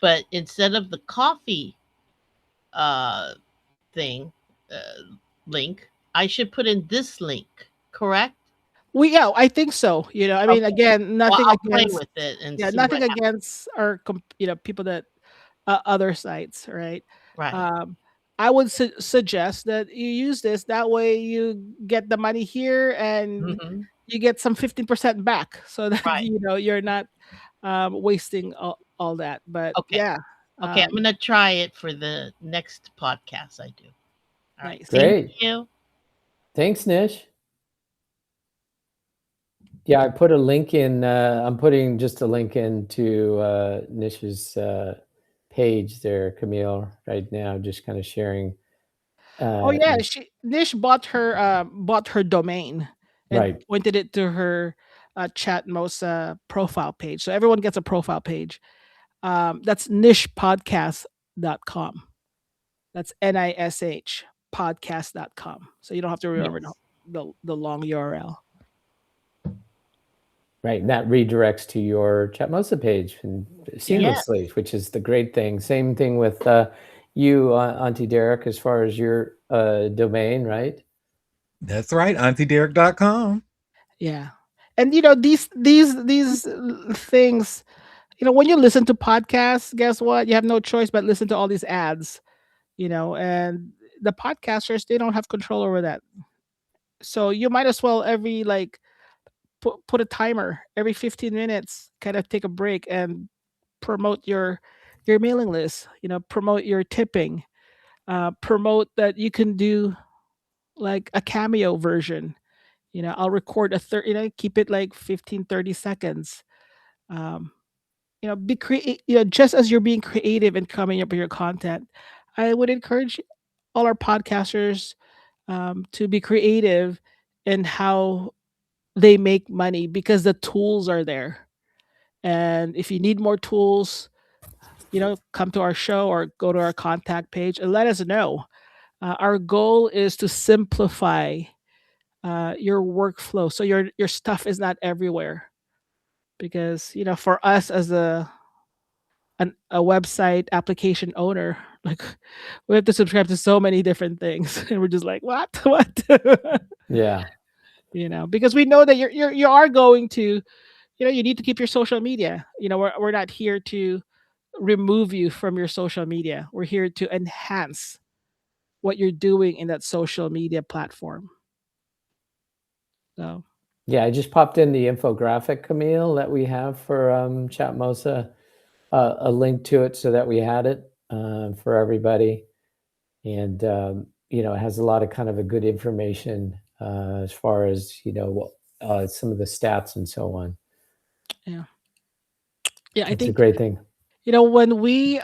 But instead of the coffee uh thing link, I should put in this link, correct? yeah, I think so. I mean, Okay. again, Well, nothing I'll play against, with it and yeah, see nothing what happens. against our people that other sites, right? Right. Um, I would suggest that you use this. That way, you get the money here, and hmm you get some 15% back, so that Right. you're not wasting all that. But Okay. yeah, Okay. I'm gonna try it for the next podcast I do. All right. nice. Thank Great. you. Thanks, Nish. Yeah, I put a link in. I'm putting just a link into Nish's page there, Camille, right now, just kind of sharing. Oh yeah, And Nish bought her domain and right, pointed it to her Chatmosa profile page. So everyone gets a profile page. That's nishpodcast.com. That's NISH podcast.com. So you don't have to remember Yes. the long URL. right. And that redirects to your Chatmosa page and Yes. seamlessly, which is the great thing. Same thing with you, Auntie Derek, as far as your domain, right? That's right. AuntieDerek.com. Yeah. And these things, when you listen to podcasts, guess what? You have no choice but listen to all these ads, and the podcasters, they don't have control over that. So you might as well every like put a timer every 15 minutes, kind of take a break and promote your mailing list, promote your tipping, promote that you can do like a cameo version. I'll record keep it like 15, 30 seconds. um, be create just as you're being creative and coming up with your content, I would encourage all our podcasters to be creative in how they make money, because the tools are there. And if you need more tools, come to our show or go to our contact page and let us know. Our goal is to simplify your workflow, so your stuff is not everywhere. Because for us as a website application owner, like, we have to subscribe to so many different things, and we're just like, what? Yeah. Because we know that you are going to, you need to keep your social media. We're not here to remove you from your social media. We're here to enhance what you're doing in that social media platform. So Yeah, I just popped in the infographic, Camille, that we have for Chatmosa, a link to it so that we had it for everybody. And it has a lot of kind of a good information as far as some of the stats and so on. Yeah. Yeah, I It's a think great thing. when we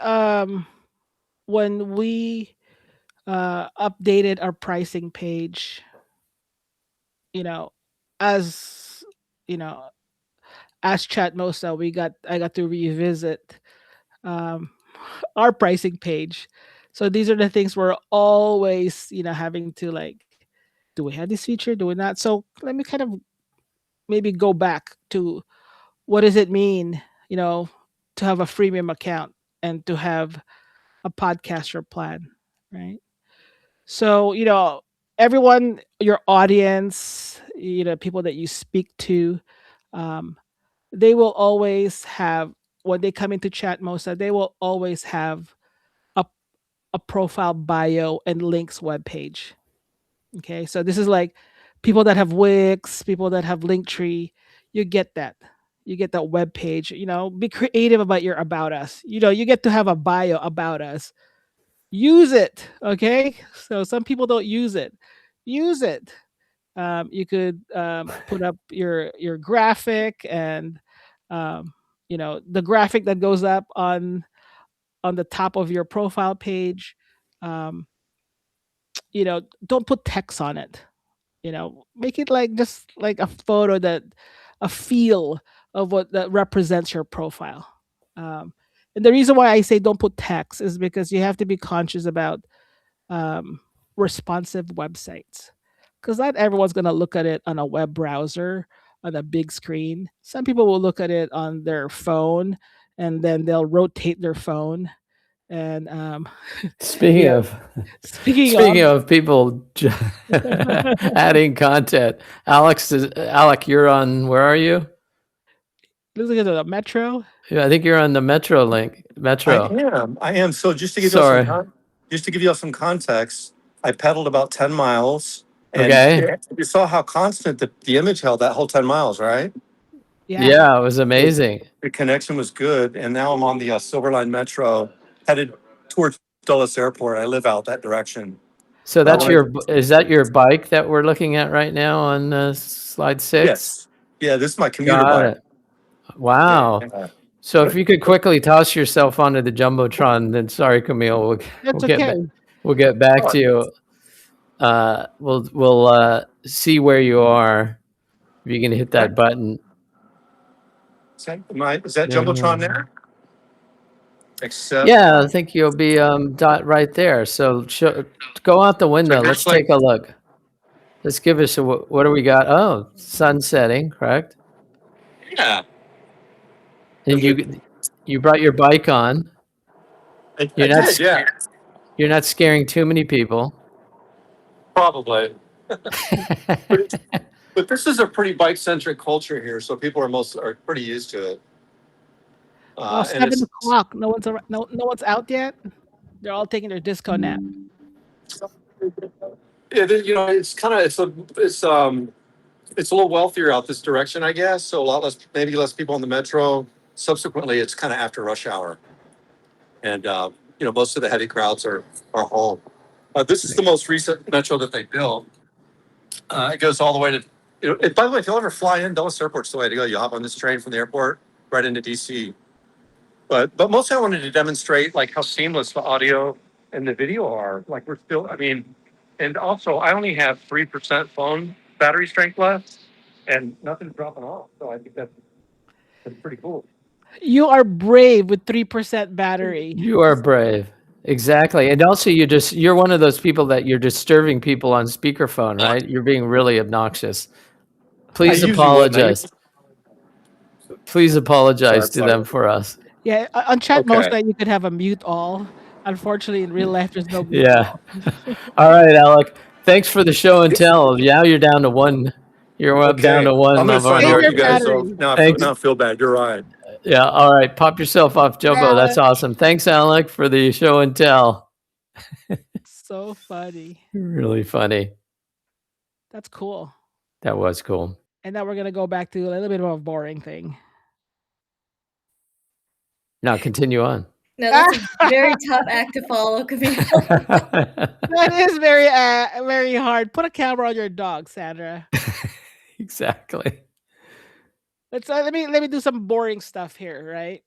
updated our pricing page, as you know, as Chatmosa, I got to revisit um, our pricing page. So these are the things we're always, having to like, do we have this feature? Do we not? So let me kind of maybe go back to what does it mean, to have a freemium account and to have a podcaster plan, right? So, everyone, your audience, people that you speak to, um, they will always have, when they come into Chatmosa, they will always have a, a profile bio and links webpage. Okay. So this is like people that have Wix, people that have Linktree, you get that. You get that web page, be creative about your about us. You get to have a bio about us. Use it. Okay. So some people don't use it. Use it. You could put up your graphic and the graphic that goes up on the top of your profile page. Um, don't put text on it. Make it like just like a photo, that a feel of what that represents your profile. Um, and the reason why I say don't put text is because you have to be conscious about um, responsive websites, because not everyone's going to look at it on a web browser on a big screen. Some people will look at it on their phone, and then they'll rotate their phone. And Speaking yeah, of speaking of, speaking of people adding content, Alec, you're on. Where are you? looking at the Metro. Yeah, I think you're on the Metro link. I Metro. am. I am. So Sorry. just to give you all some context, I pedaled about 10 miles and Okay. you saw how constant the image held that whole 10 miles, right? Yeah. Yeah, it was amazing. The connection was good. And now I'm on the Silver Line Metro headed towards Dulles Airport. I live out that direction. So But that's is that your bike that we're looking at right now on slide 6? yes. Yeah, this is my commuter Got bike. it. Wow. Yeah. So if you could quickly toss yourself onto the jumbotron, then sorry, Camille, we'll That's get okay. we'll get back to you. We'll see where you are. If you can hit that button. Is that Jumbotron there? Except Yeah, I think you'll be dot right there. So go out the window. Let's take a look. Let's give us what do we got? Oh, sun setting, correct? yeah. And you brought your bike on. I You're not did, yeah. You're not scaring too many people. Probably. But this is a pretty bike-centric culture here, so people are pretty used to it. Oh, And 7 o'clock. No one's out yet. They're all taking their disco nap. yeah, it's a little wealthier out this direction, I guess. So maybe less people on the metro. Subsequently, it's kind of after rush hour, and most of the heavy crowds are home. This is the most recent metro that they built. It goes all the way to. By the way, if you'll ever fly in, Dulles Airport's the way to go. You hop on this train from the airport right into DC. But mostly I wanted to demonstrate like how seamless the audio and the video are. Like we're still, I mean, and also I only have 3% phone battery strength left, and nothing's dropping off. So I think that's pretty cool. You are brave with 3% battery. You are brave. Exactly. And also you're one of those people that you're disturbing people on speakerphone, right? You're being really obnoxious. Please apologize. Please apologize to them for us. Yeah, on Chatmosa you could have a mute all. Unfortunately, in real life, there's no mute Yeah. all. All right, Alec. Thanks for the show and tell. Now you're down to one. You're down to one. I'm going to sign Save off, your you guys. So battery. now Thanks. I feel bad. You're right. Yeah. All right. Pop yourself off, Jumbo. That's awesome. Thanks, Alec, for the show and tell. So funny. Really funny. That's cool. That was cool. And now we're gonna go back to a little bit of a boring thing. Now continue on. No, that's a very tough act to follow, Camille. That is very hard. Put a camera on your dog, Sandra. Exactly. Let me do some boring stuff here, right?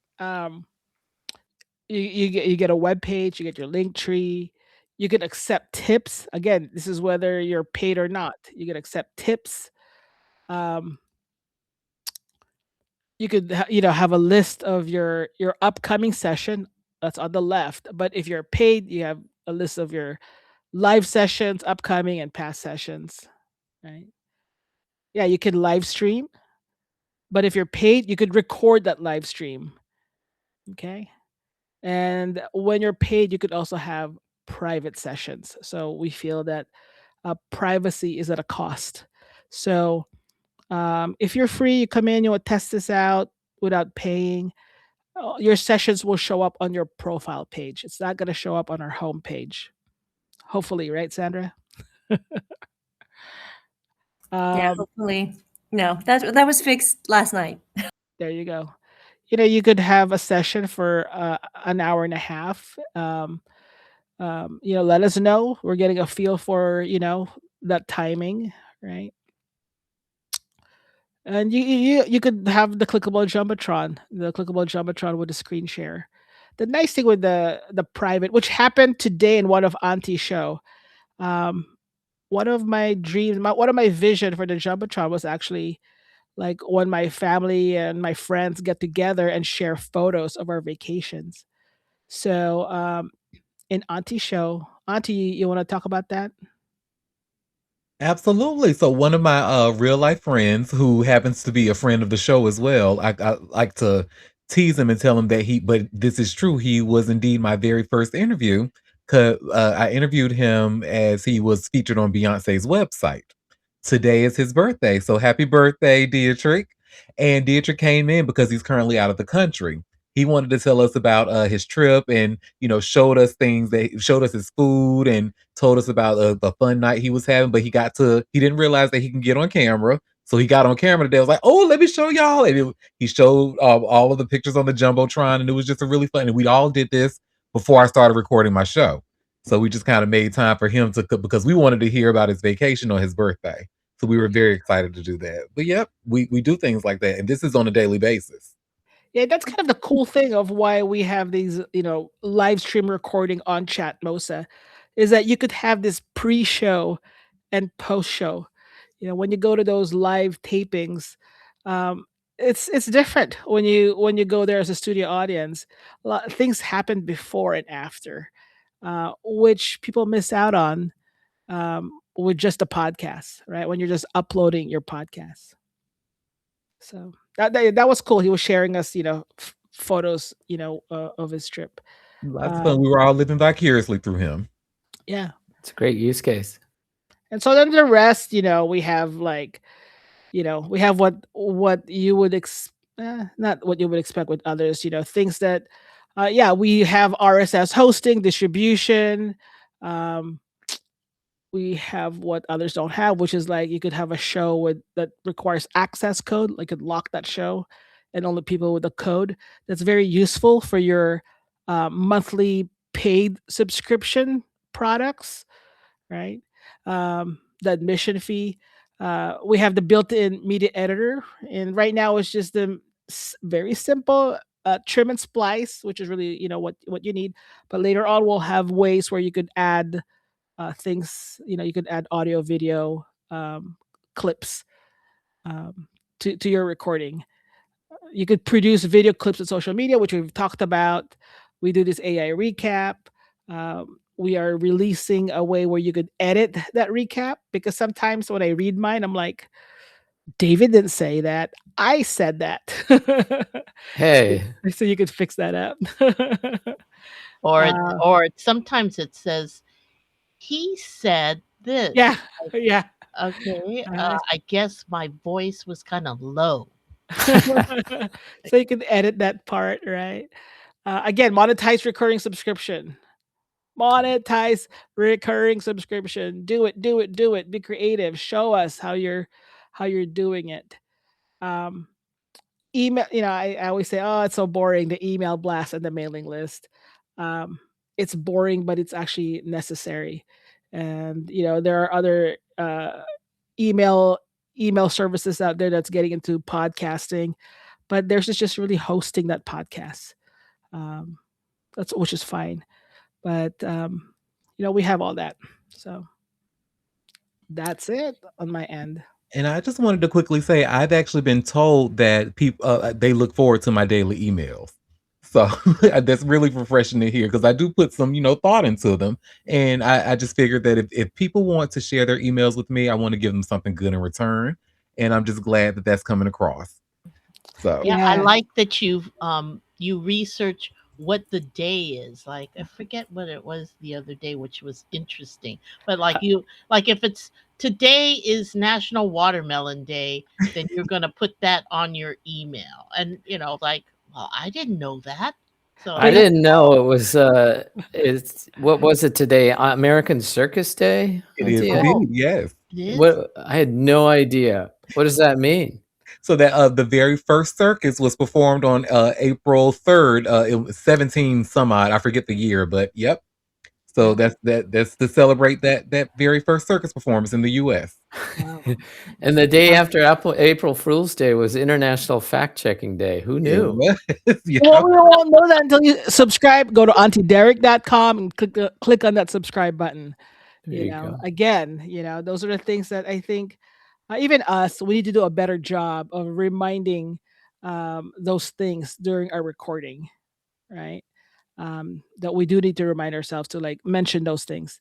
You get a web page, you get your link tree, you can accept tips. Again, this is whether you're paid or not. You can accept tips. Um, you could have a list of your upcoming session. That's on the left. But if you're paid, you have a list of your live sessions, upcoming and past sessions, right? Yeah, you can live stream, but if you're paid, you could record that live stream. Okay. And when you're paid, you could also have private sessions. So we feel that privacy is at a cost. So if you're free, you come in, you want to test this out without paying. Your sessions will show up on your profile page. It's not going to show up on our home page. Hopefully, right, Sandra? Yeah, um, hopefully. No, that was fixed last night. there you go. You could have a session for an hour and a half. Let us know. We're getting a feel for that timing, right? And you could have the clickable jumbotron with a screen share. The nice thing with the private, which happened today in one of Auntie's show, um, one of my dreams, one of my vision for the jumbotron was actually like when my family and my friends get together and share photos of our vacations. So in Auntie's show, Auntie, you want to talk about that? Absolutely. So one of my real life friends, who happens to be a friend of the show as well, I like to tease him and tell him that but this is true. He was indeed my very first interview. Cause I interviewed him as he was featured on Beyonce's website. Today is his birthday, so happy birthday, Dietrich! And Dietrich came in because he's currently out of the country. He wanted to tell us about his trip, and showed us things, that showed us his food, and told us about the fun night he was having. But he didn't realize that he can get on camera, so he got on camera today. I was like, "Oh, let me show y'all!" And he showed all of the pictures on the jumbotron, and it was just a really fun. And we all did this before I started recording my show, so we just kind of made time for him to because we wanted to hear about his vacation on his birthday. So we were very excited to do that. But yep, we do things like that, and this is on a daily basis. Yeah, that's kind of the cool thing of why we have these, live stream recording on Chatmosa, is that you could have this pre-show and post-show. When you go to those live tapings, um, it's different when you go there as a studio audience. A lot things happen before and after, which people miss out on with just a podcast, right? When you're just uploading your podcast. So that was cool. He was sharing us, photos, of his trip. Lots of Uh, fun. We were all living vicariously through him. yeah. It's a great use case. And so then the rest, we have like, we have what you would not what you would expect with others, things that, yeah, we have RSS hosting, distribution. Um, we have what others don't have, which is like you could have a show that requires access code, like could lock that show, and only people with the code. That's very useful for your monthly paid subscription products, right? The admission fee. We have the built-in media editor, and right now it's just the very simple trim and splice, which is really what you need. But later on, we'll have ways where you could add things. You could add audio, video clips to your recording. You could produce video clips on social media, which we've talked about. We do this AI recap. We are releasing a way where you could edit that recap, because sometimes when I read mine, I'm like, David didn't say that. I said that. Hey, So you could fix that up. Or uh, sometimes it says, "He said this." yeah, yeah. Okay, Uh, I guess my voice was kinda low. so you can edit that part, right? Again, monetize recurring subscription. Monetize recurring subscription. Do it, do it, do it. Be creative. Show us how you're doing it. Um, email. I always say, oh, it's so boring. The email blast and the mailing list. um, it's boring, but it's actually necessary. And there are other email email services out there that's getting into podcasting, but there's just really hosting that podcast. Um, that's which is fine, but we have all that. So that's it on my end. And I just wanted to quickly say I've actually been told that people they look forward to my daily emails. So that's really refreshing to hear because I do put some, thought into them. And I just figured that if people want to share their emails with me, I want to give them something good in return. And I'm just glad that that's coming across. So Yeah, I Yeah. like that you research what the day is. Like I forget what it was the other day, which was interesting. But like if it's today is National Watermelon Day, then you're gonna put that on your email. And like, well, I didn't know that. So I But that's didn't know it was, it's what was it today? American Circus Day, it is Auntie? oh, indeed, yes. it is? What I had no idea. What does that mean? So that the very first circus was performed on April 3rd. It was 17 some odd. I forget the year, but yep. So yeah. that's to celebrate that very first circus performance in the US. Wow. And the day after April Fool's Day was International Fact Checking Day. Who It knew? was. Yeah. Well, we won't know that until you subscribe. Go to auntiederek.com and click on that subscribe button. There you go. Again, those are the things that I think even us, we need to do a better job of reminding those things during our recording, right? That we do need to remind ourselves to like mention those things.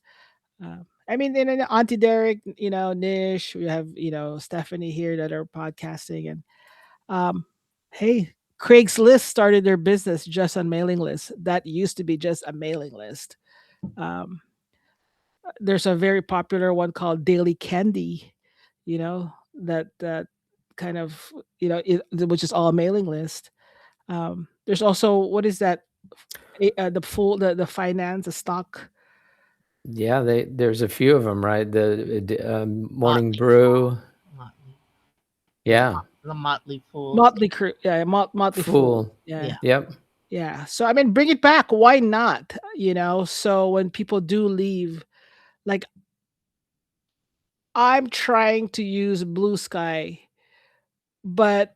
I mean, and Auntie Derek, Nish, we have, Stephanie here that are podcasting. And um, hey, Craigslist started their business just on mailing lists. That used to be just a mailing list. Um, there's a very popular one called Daily Candy, that kind of, which is all a mailing list. There's also, what is that? The finance, the stock. Yeah, there's a few of them, right? Morning Motley Brew. Motley, Yeah, the Motley Fools. Motley Crew, yeah, Motley Fool. Fool. Yeah. Yep. Yeah. So I mean, bring it back. Why not? So when people do leave, like I'm trying to use Blue Sky, but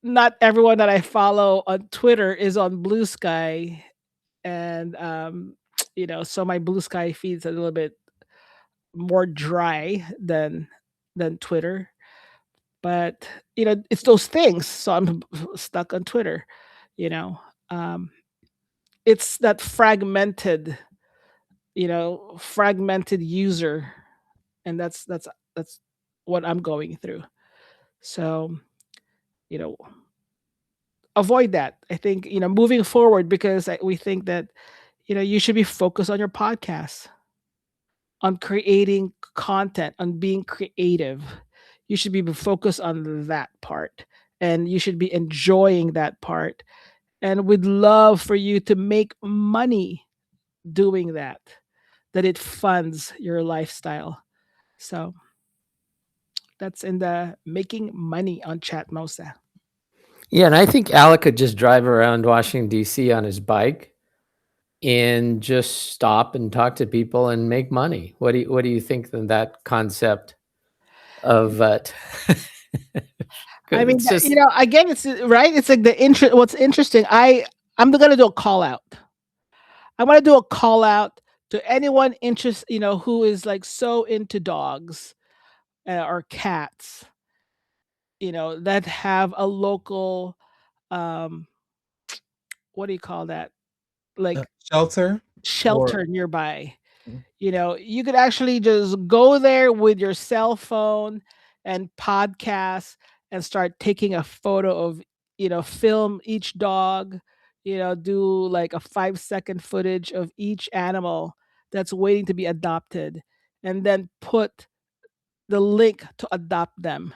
not everyone that I follow on Twitter is on Blue Sky. And so my Blue Sky feed's a little bit more dry than Twitter. But it's those things. So I'm stuck on Twitter, you know. Um it's that fragmented user, and that's what I'm going through. So you know avoid that. I think moving forward, because we think that you should be focused on your podcast, on creating content, on being creative. You should be focused on that part, and you should be enjoying that part, and we'd love for you to make money doing that it funds your lifestyle. So that's in the making money on Chatmosa. Yeah, and I think Alec could just drive around Washington D.C. on his bike and just stop and talk to people and make money. What do you think of that concept of I mean, it's just again, it's right. It's like what's interesting. I'm gonna do a call out. I want to do a call out to anyone who is like so into dogs or cats, that have a local, um, what do you call that? Like Shelter or shelter nearby. You could actually just go there with your cell phone and podcast and start taking a photo of, film each dog, do like a 5-second footage of each animal that's waiting to be adopted, and then put the link to adopt them.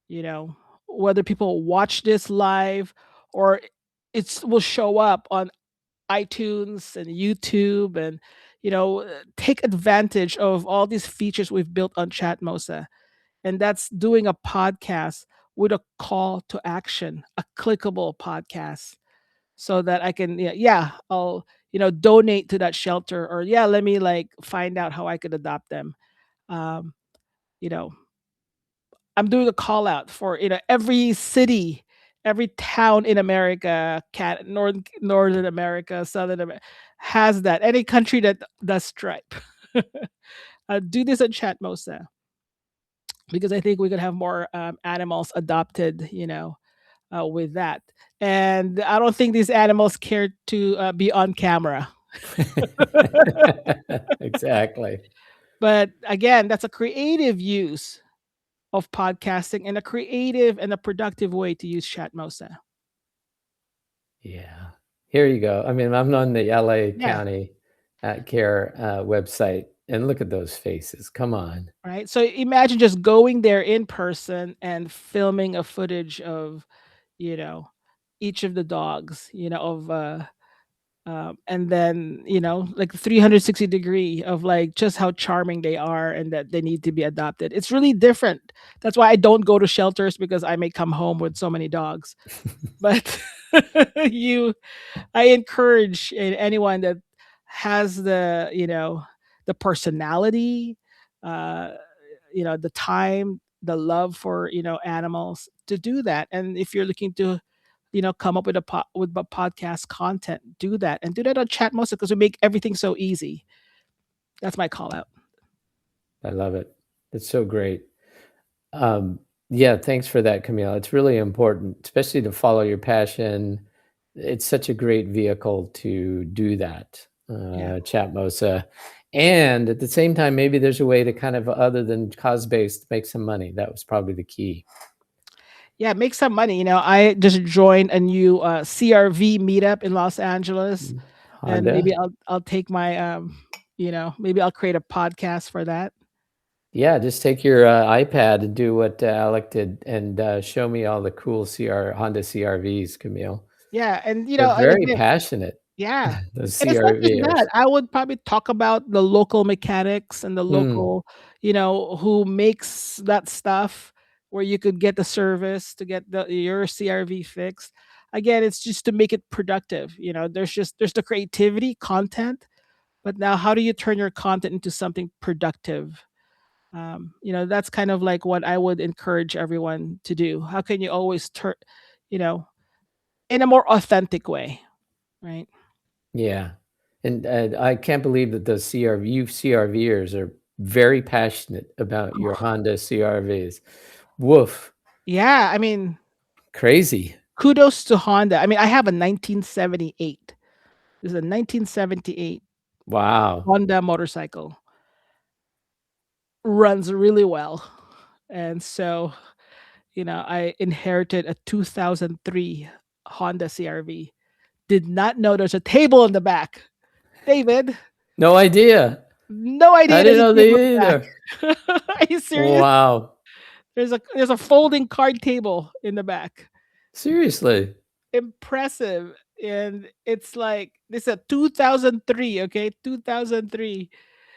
you know Whether people watch this live or it will show up on iTunes and YouTube, and take advantage of all these features we've built on Chatmosa, and that's doing a podcast with a call to action, a clickable podcast. so that I can, I'll, donate to that shelter, or let me like find out how I could adopt them. Um, you know, I'm doing a call out for, every city, every town in America, Northern America, Southern America has that. Any country that does stripe, do this at Chatmosa, because I think we could have more animals adopted, with that. And I don't think these animals care to be on camera. Exactly. But again, that's a creative use of podcasting, and a creative and a productive way to use Chatmosa. Yeah. Here you go. I mean, I'm on the LA Yeah. County Care website, and look at those faces. Come on. Right. So imagine just going there in person and filming a footage of, you know, each of the dogs, and then, like 360 degree of like just how charming they are and that they need to be adopted. It's really different. That's why I don't go to shelters, because I may come home with so many dogs. But you I encourage anyone that has the personality, uh, the time, the love for, animals, to do that. And if you're looking to, come up with a podcast content, do that, and do that on Chatmosa, because we make everything so easy. That's my call out. I love it. It's so great. Yeah, thanks for that, Camille. It's really important, especially to follow your passion. It's such a great vehicle to do that, Yeah. Chatmosa. And at the same time, maybe there's a way to kind of, other than cause-based, make some money. That was probably the key. Yeah, make some money. I just joined a new CRV meetup in Los Angeles, and Honda. maybe I'll take my maybe I'll create a podcast for that. Yeah, just take your iPad and do what Alec did, and show me all the cool Honda CRVs, Camille. Yeah, and They're and very again, passionate, yeah, those and it's not just CRVers. that. I would probably talk about the local mechanics and the Mm, local, who makes that stuff, where you could get the service to get your CRV fixed. Again, it's just to make it productive. There's the creativity content, but now how do you turn your content into something productive? That's kind of like what I would encourage everyone to do. How can you always turn, you know, in a more authentic way, right? yeah, and I can't believe that those CRVers are very passionate about your Honda CRVs. Woof, Yeah, I mean, crazy. kudos to Honda. I mean, I have a 1978. This is a 1978 Wow. Honda motorcycle. Runs really well. And so, I inherited a 2003 Honda CRV. Did not know there's a table in the back. David, No idea. no I idea didn't there's a know table they in the back. either. Are you serious? Wow. There's a folding card table in the back. Seriously. Impressive. And it's like, this is a 2003, okay? 2003.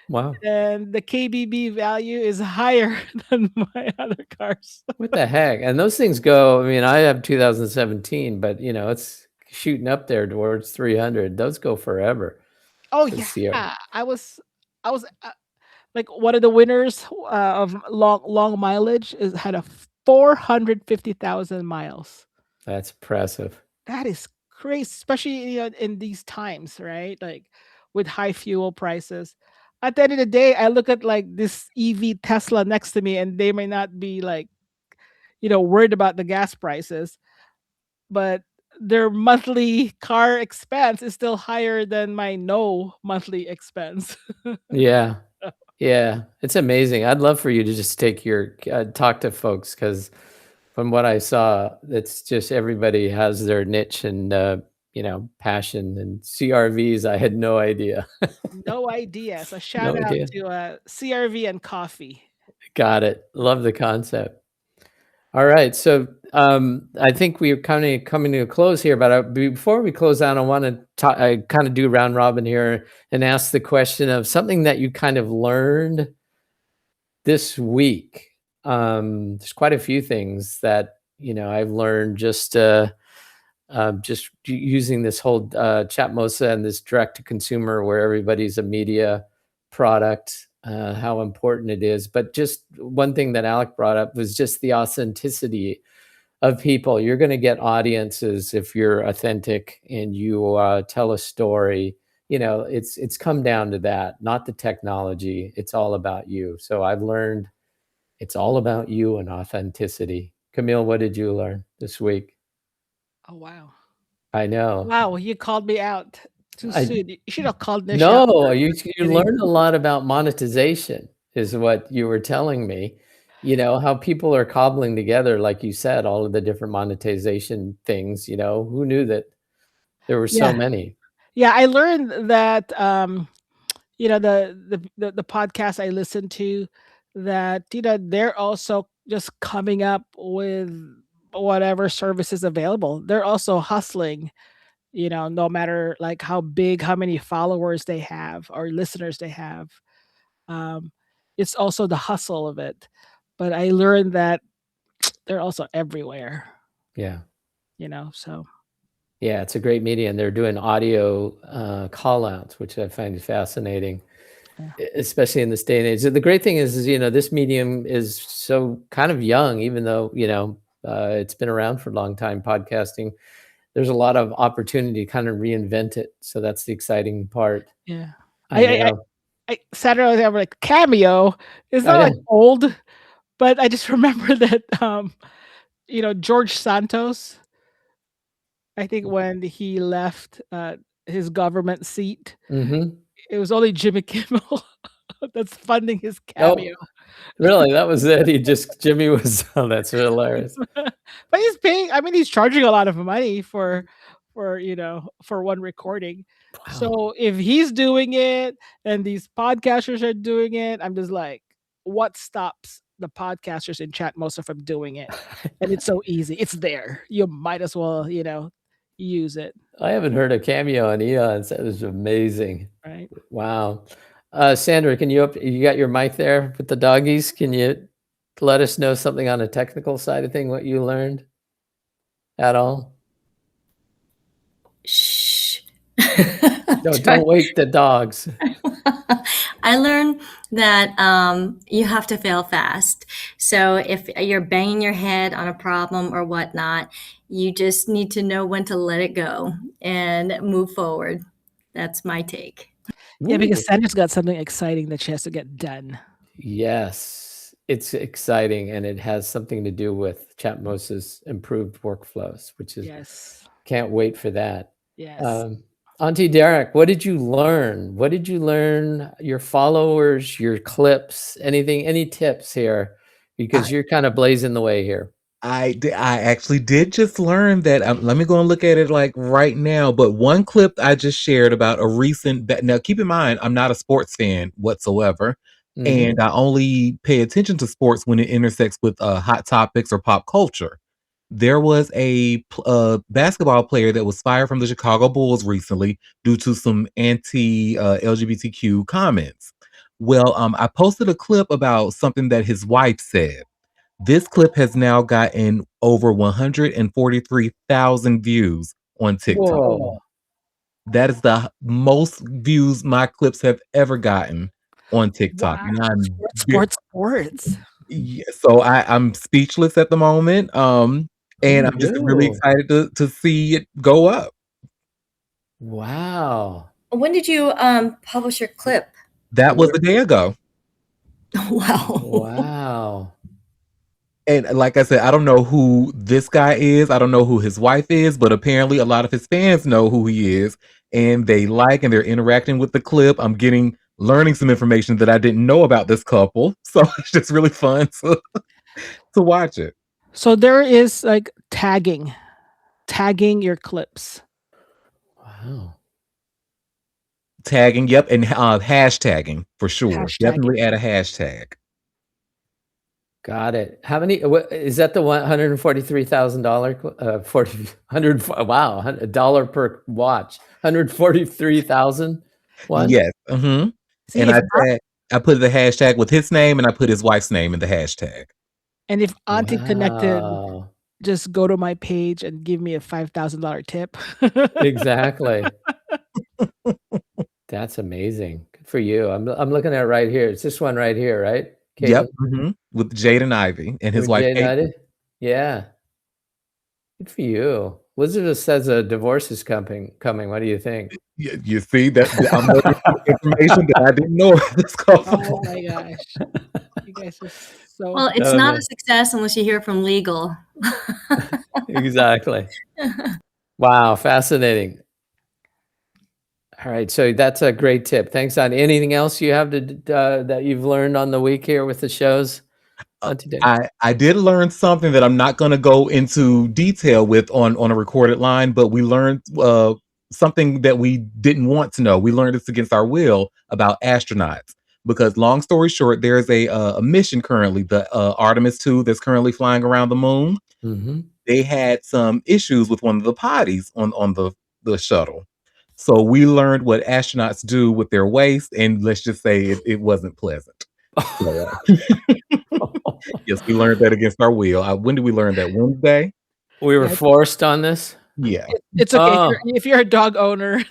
Wow. And the KBB value is higher than my other cars. What the heck? And those things go, I mean, I have 2017, but it's shooting up there towards 300. Those go forever. Oh The yeah. CR. I was like, one of the winners of long mileage had a 450,000 miles. That's impressive. That is crazy, especially in these times, right? Like, with high fuel prices. At the end of the day, I look at like this EV Tesla next to me, and they may not be like, worried about the gas prices, but their monthly car expense is still higher than my no monthly expense. Yeah. Yeah. It's amazing. I'd love for you to just take your talk to folks, because from what I saw, it's just everybody has their niche and passion. And CRVs, I had no idea. No idea. So shout No out idea. to CRV and coffee. Got it. Love the concept. All right. So I think we're kind of coming to a close here, but before we close out, I want to I kind of do round robin here and ask the question of something that you kind of learned this week. There's quite a few things that I've learned just just using this whole Chatmosa and this direct to consumer where everybody's a media product, how important it is. But just one thing that Alec brought up was just the authenticity of people. You're going to get audiences if you're authentic and you tell a story. It's come down to that, not the technology. It's all about you. So I've learned it's all about you and authenticity. Camille, what did you learn this week? Oh wow. I know. Wow, you called me out too I soon. You should have called Nish out. No, you Kidding. learned a lot about monetization is what you were telling me. How people are cobbling together, like you said, all of the different monetization things, who knew that there were so Yeah. many? Yeah, I learned that the podcast I listen to, that they're also just coming up with whatever services available. They're also hustling, no matter like how big, how many followers they have or listeners they have. Um, it's also the hustle of it. But I learned that they're also everywhere, Yeah. so Yeah, it's a great media, and they're doing audio call outs, which I find fascinating. Yeah. Especially in this day and age. The great thing is this medium is so kind of young, even though, it's been around for a long time, podcasting. There's a lot of opportunity to kind of reinvent it. So that's the exciting part. Yeah. I know. Sandra was ever like Cameo. It's I not like know. old, but I just remember that George Santos, I think when he left his government seat, Mhm. it was only Jimmy Kimmel that's funding his Oh, Cameo. really? That was it? Jimmy was oh, that's hilarious. But he's paying, I mean, he's charging a lot of money for one recording. Wow. So if he's doing it and these podcasters are doing it, I'm just like, what stops the podcasters in Chatmosa from doing it? And it's so easy. It's there. You might as well, use it. I haven't heard a Cameo in eons. That was amazing. Right. Wow. Sandra, you got your mic there with the doggies? Can you let us know something on a technical side of thing, what you learned at all? Shh. No, don't wake the dogs. I learned that you have to fail fast. So if you're banging your head on a problem or whatnot, you just need to know when to let it go and move forward. That's my take. Yeah, Ooh. because Sandra's got something exciting that she has to get done. Yes, it's exciting, and it has something to do with Chatmosa's improved workflows, which is Yes. can't wait for that. Yes. Auntie Derek, what did you learn? What did you learn? Your followers, your clips, anything, any tips here? Because you're kind of blazing the way here. I actually did just learn that. Let me go and look at it like right now. But one clip I just shared about a recent. Now, keep in mind, I'm not a sports fan whatsoever, and I only pay attention to sports when it intersects with hot topics or pop culture. There was a basketball player that was fired from the Chicago Bulls recently due to some anti-LGBTQ comments. Well, I posted a clip about something that his wife said. This clip has now gotten over 143,000 views on TikTok. Whoa. That is the most views my clips have ever gotten on TikTok. Wow. And I'm Sports. yeah, so I'm speechless at the moment. And I'm just really excited to see it go up. Wow. When did you publish your clip? That was a day ago. Wow. Wow. And like I said, I don't know who this guy is. I don't know who his wife is, but apparently a lot of his fans know who he is, and they like and they're interacting with the clip. I'm learning some information that I didn't know about this couple. So it's just really fun to watch it. So there is like tagging your clips. Wow. Tagging, yep, and hashtagging for sure. Definitely add a hashtag. Got it. How many? Is that the $143,000? 100. Wow, $1 per watch. 143,000. Yes. Mm-hmm. And I put the hashtag with his name, and I put his wife's name in the hashtag. And if Auntie connected just go to my page and give me a $5,000 tip. Exactly. That's amazing. Good for you. I'm looking at it right here. It's this one right here, right? Yep. Caitlin? With Jaden Ivey and his With wife Jay Kate. United? Yeah. Good for you. Elizabeth says a divorce is coming. What do you think? You see that I'm learning information that I didn't know this Oh my gosh. You guys are so Well, it's Oh, not no. a success unless you hear from legal. Exactly. Wow, fascinating. All right, so that's a great tip. Thanks, Auntie. Anything else you have to that you've learned on the week here with the shows? Auntie Derek? I did learn something that I'm not going to go into detail with on a recorded line, but we learned something that we didn't want to know. We learned this against our will about astronauts because, long story short, there's a mission currently, the Artemis 2 that's currently flying around the moon. Mm-hmm. They had some issues with one of the potties on the shuttle. So we learned what astronauts do with their waste, and let's just say it wasn't pleasant. So, yes, we learned that against our will. When did we learn that? Wednesday? We were Yeah. forced on this? Yeah. It's okay Oh, if you're a dog owner.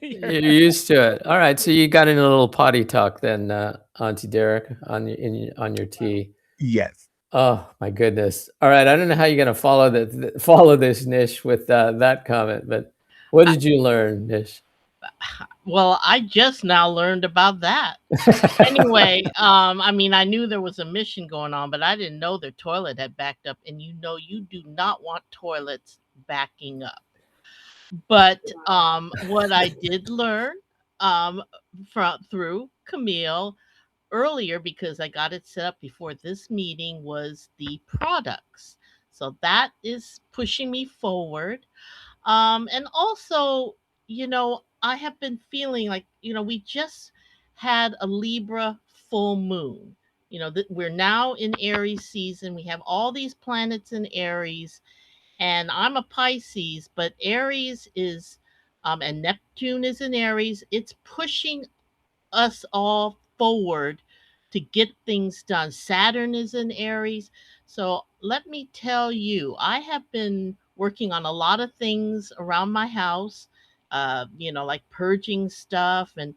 you're used to it. All right, so you got in a little potty talk then, Auntie Derek, on your tea. Yes. Oh my goodness! All right, I don't know how you're going to follow this, Nish, with that comment. But what did you learn, Nish? Well, I just now learned about that. Anyway, I mean, I knew there was a mission going on, but I didn't know their toilet had backed up. And you know, you do not want toilets backing up. But what I did learn through Camille earlier, because I got it set up before this meeting, was the products. So that is pushing me forward. And also, I have been feeling like, we just had a Libra full moon. That we're now in Aries season. We have all these planets in Aries, and I'm a Pisces, but Aries is, and Neptune is in Aries. It's pushing us all forward to get things done. Saturn is in Aries. So let me tell you, I have been working on a lot of things around my house, like purging stuff and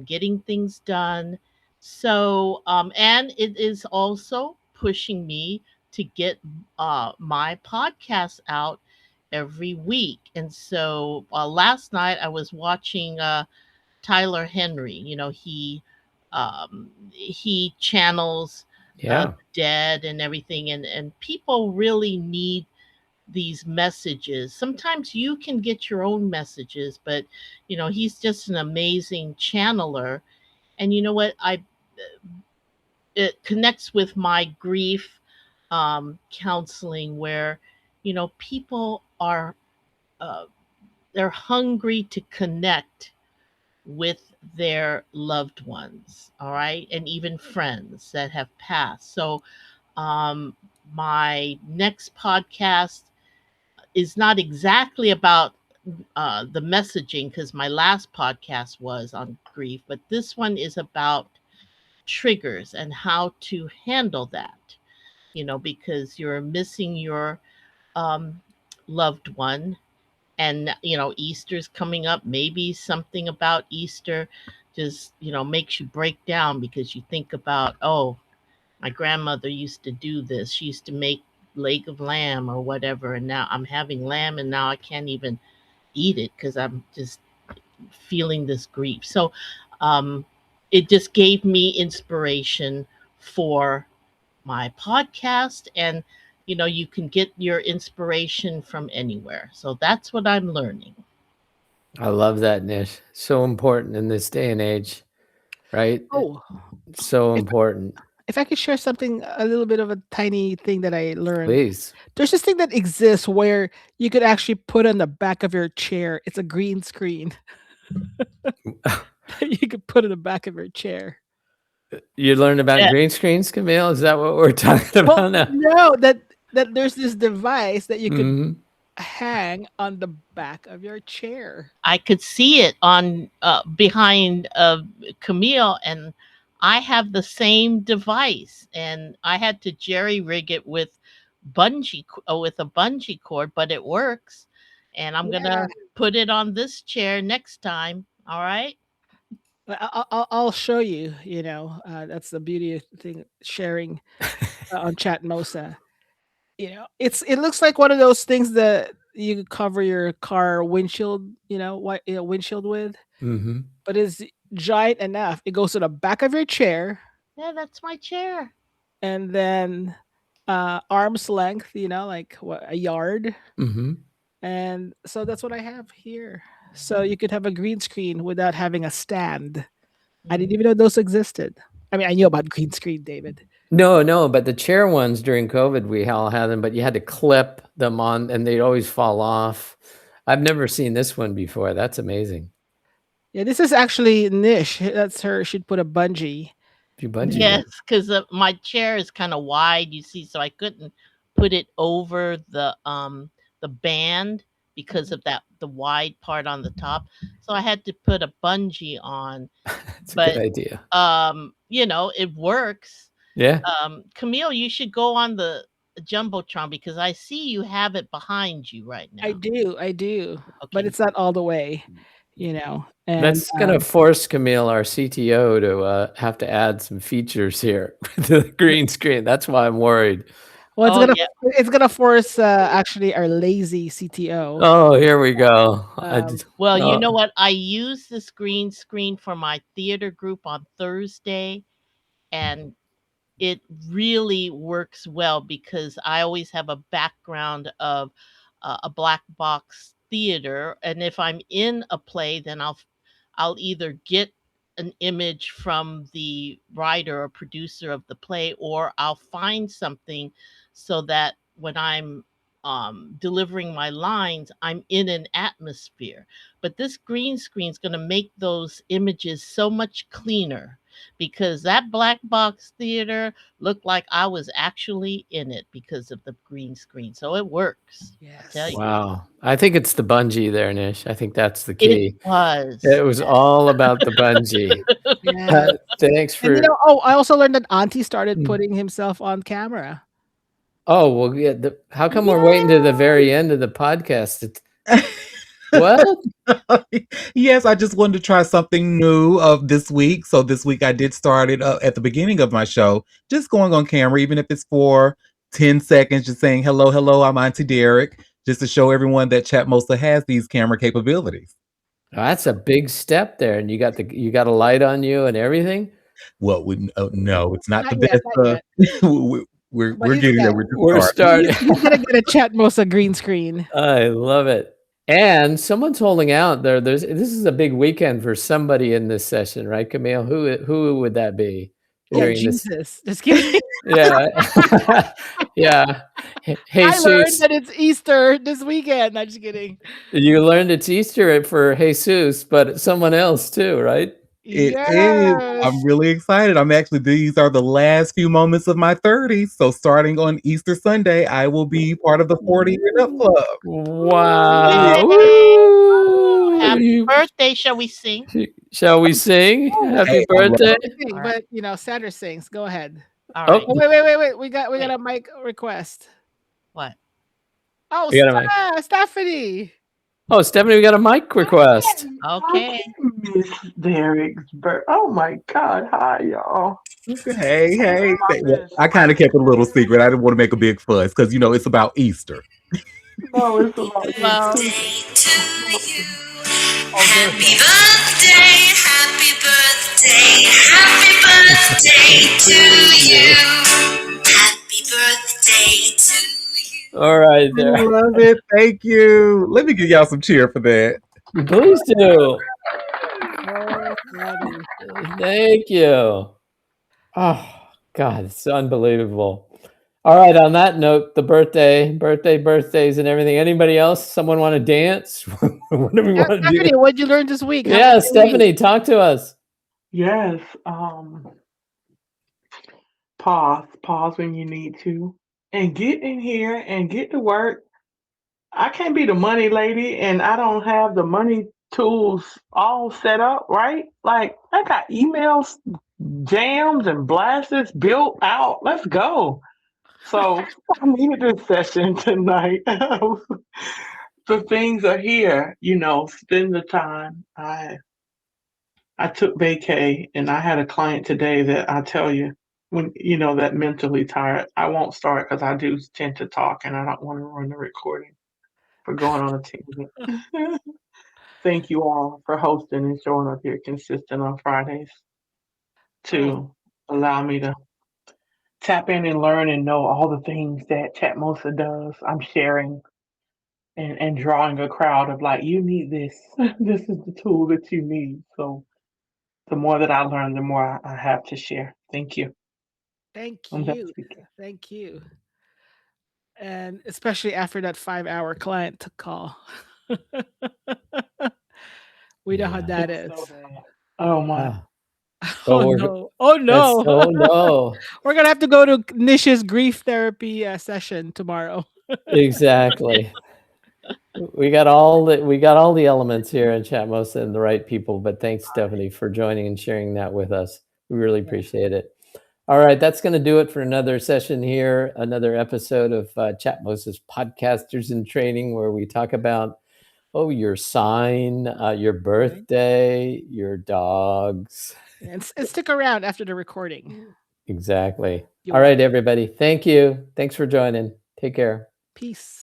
getting things done. So, and it is also pushing me to get my podcast out every week. And so last night I was watching Tyler Henry. He channels Yeah. the dead and everything, and people really need these messages. Sometimes you can get your own messages, but he's just an amazing channeler. And you know what? It connects with my grief counseling, where people are they're hungry to connect with their loved ones, all right, and even friends that have passed. So my next podcast is not exactly about the messaging, because my last podcast was on grief, but this one is about triggers and how to handle that, because you're missing your um, loved one. And Easter's coming up. Maybe something about Easter just makes you break down, because you think about, oh, my grandmother used to do this. She used to make leg of lamb or whatever, and now I'm having lamb, and now I can't even eat it because I'm just feeling this grief. So um it just gave me inspiration for my podcast. And you can get your inspiration from anywhere. So that's what I'm learning. I love that, Nish. So important in this day and age, right? Oh, So if important. if I could share something, a little bit of a tiny thing that I learned. Please. There's this thing that exists where you could actually put on the back of your chair. It's a green screen. You could put in the back of your chair. You learned about Yeah, green screens, Camille? Is that what we're talking Well, about now? no, that there's this device that you could Mhm. hang on the back of your chair. I could see it on behind Camille, and I have the same device, and I had to jerry rig it with with a bungee cord, but it works. And I'm Yeah. gonna put it on this chair next time. All right. I'll show you. That's the beauty of thing sharing on Chatmosa. It looks like one of those things that you could cover your car windshield, windshield with, Mm-hmm. but it's giant enough. It goes to the back of your chair Yeah, that's my chair. and then arm's length, like a yard. Mm-hmm. And so that's what I have here. So you could have a green screen without having a stand. I didn't even know those existed. I mean, I knew about green screen, David. No, but the chair ones during COVID, we all had them, but you had to clip them on and they'd always fall off. I've never seen this one before. That's amazing. Yeah, this is actually Nish. That's her. She'd put a bungee. You bungee Yes, it. because my chair is kind of wide, you see, so I couldn't put it over the band because of the wide part on the top. So I had to put a bungee on. That's a But good idea. it works. Yeah. Camille, you should go on the jumbotron because I see you have it behind you right now. I do, but Okay. it's not all the way, And That's going to force Camille, our CTO, to have to add some features here to the green screen. That's why I'm worried. well, Oh, yeah. it's gonna force actually our lazy CTO. Oh, here we go. Well, you know what? I used this green screen for my theater group on Thursday, and it really works well because I always have a background of a black box theater, and if I'm in a play, then I'll either get an image from the writer or producer of the play, or I'll find something so that when I'm delivering my lines, I'm in an atmosphere. But this green screen is going to make those images so much cleaner because that black box theater looked like I was actually in it because of the green screen. So it works. Yes. Tell you. Wow. I think it's the bungee there, Nish. I think that's the key. It was. It was all about the bungee. Yeah. Thanks for. And I also learned that Auntie started putting himself on camera. Oh, well, yeah. How come we're waiting to the very end of the podcast? What? Yes, I just wanted to try something new of this week. So this week I did start it at the beginning of my show, just going on camera, even if it's for 10 seconds, just saying, hello, I'm Auntie Derek, just to show everyone that Chatmosa has these camera capabilities. Oh, that's a big step there. And you got a light on you and everything? Well, no, it's not Not the yet, best. not yet. We're getting there. We're starting. He's gonna get a Chatmosa green screen. I love it. And someone's holding out there. This is a big weekend for somebody in this session, right, Camille? Who would that be? Yeah, during this? Jesus. Just kidding. Yeah. Yeah. Hey, I learned that it's Easter this weekend. I'm just kidding. You learned it's Easter for Jesus, but someone else too, right? It is. I'm really excited. These are the last few moments of my 30s. So starting on Easter Sunday, I will be part of the 40 and up club. Wow. Happy birthday. Shall we sing? Shall we sing? Happy birthday. But Sandra sings. Go ahead. All right. Oh, wait. We got a mic request. What? Oh, Stephanie. Oh, Stephanie, we got a mic request. Okay. Miss Derek's Oh my God. Hi, y'all. Hey. I kind of kept it a little secret. I didn't want to make a big fuss because, it's about Easter. No, it's about Happy birthday, happy birthday, happy birthday to you. Happy birthday to you. All right, there. I love it. Thank you. Let me give y'all some cheer for that. Please do. Thank you. Oh, God, it's unbelievable. All right, on that note, the birthdays and everything. Anybody else? Someone want to dance? What do we want to do? Stephanie, what'd you learn this week? Yeah, Stephanie, talk to us. Yes. Pause when you need to. And get in here and get to work. I can't be the money lady and I don't have the money tools all set up, right? Like I got emails, jams, and blasters built out. Let's go. So I needed this session tonight. The things are here, spend the time. I took vacay and I had a client today that I tell you, when that mentally tired, I won't start because I do tend to talk and I don't want to ruin the recording for going on a tangent. Thank you all for hosting and showing up here consistent on Fridays to allow me to tap in and learn and know all the things that Chatmosa does. I'm sharing and drawing a crowd of like, you need this. This is the tool that you need. So the more that I learn, the more I have to share. Thank you. Thank I'm done you. speaking. Thank you. And especially after that 5-hour client call. We know how Yeah. that It was is. so bad. Oh my. Ah, Oh well, no. Oh that's no. no. We're gonna have to go to Nish's grief therapy session tomorrow. Exactly. We got all the elements here in Chatmosa and the right people, but thanks, Stephanie, for joining and sharing that with us. We really Yes. appreciate it. All right, that's going to do it for another session here, another episode of Chatmosa's Podcasters in Training, where we talk about your sign, your birthday, your dogs. And stick around after the recording. Exactly. You're All right, welcome. everybody. Thank you. Thanks for joining. Take care. Peace.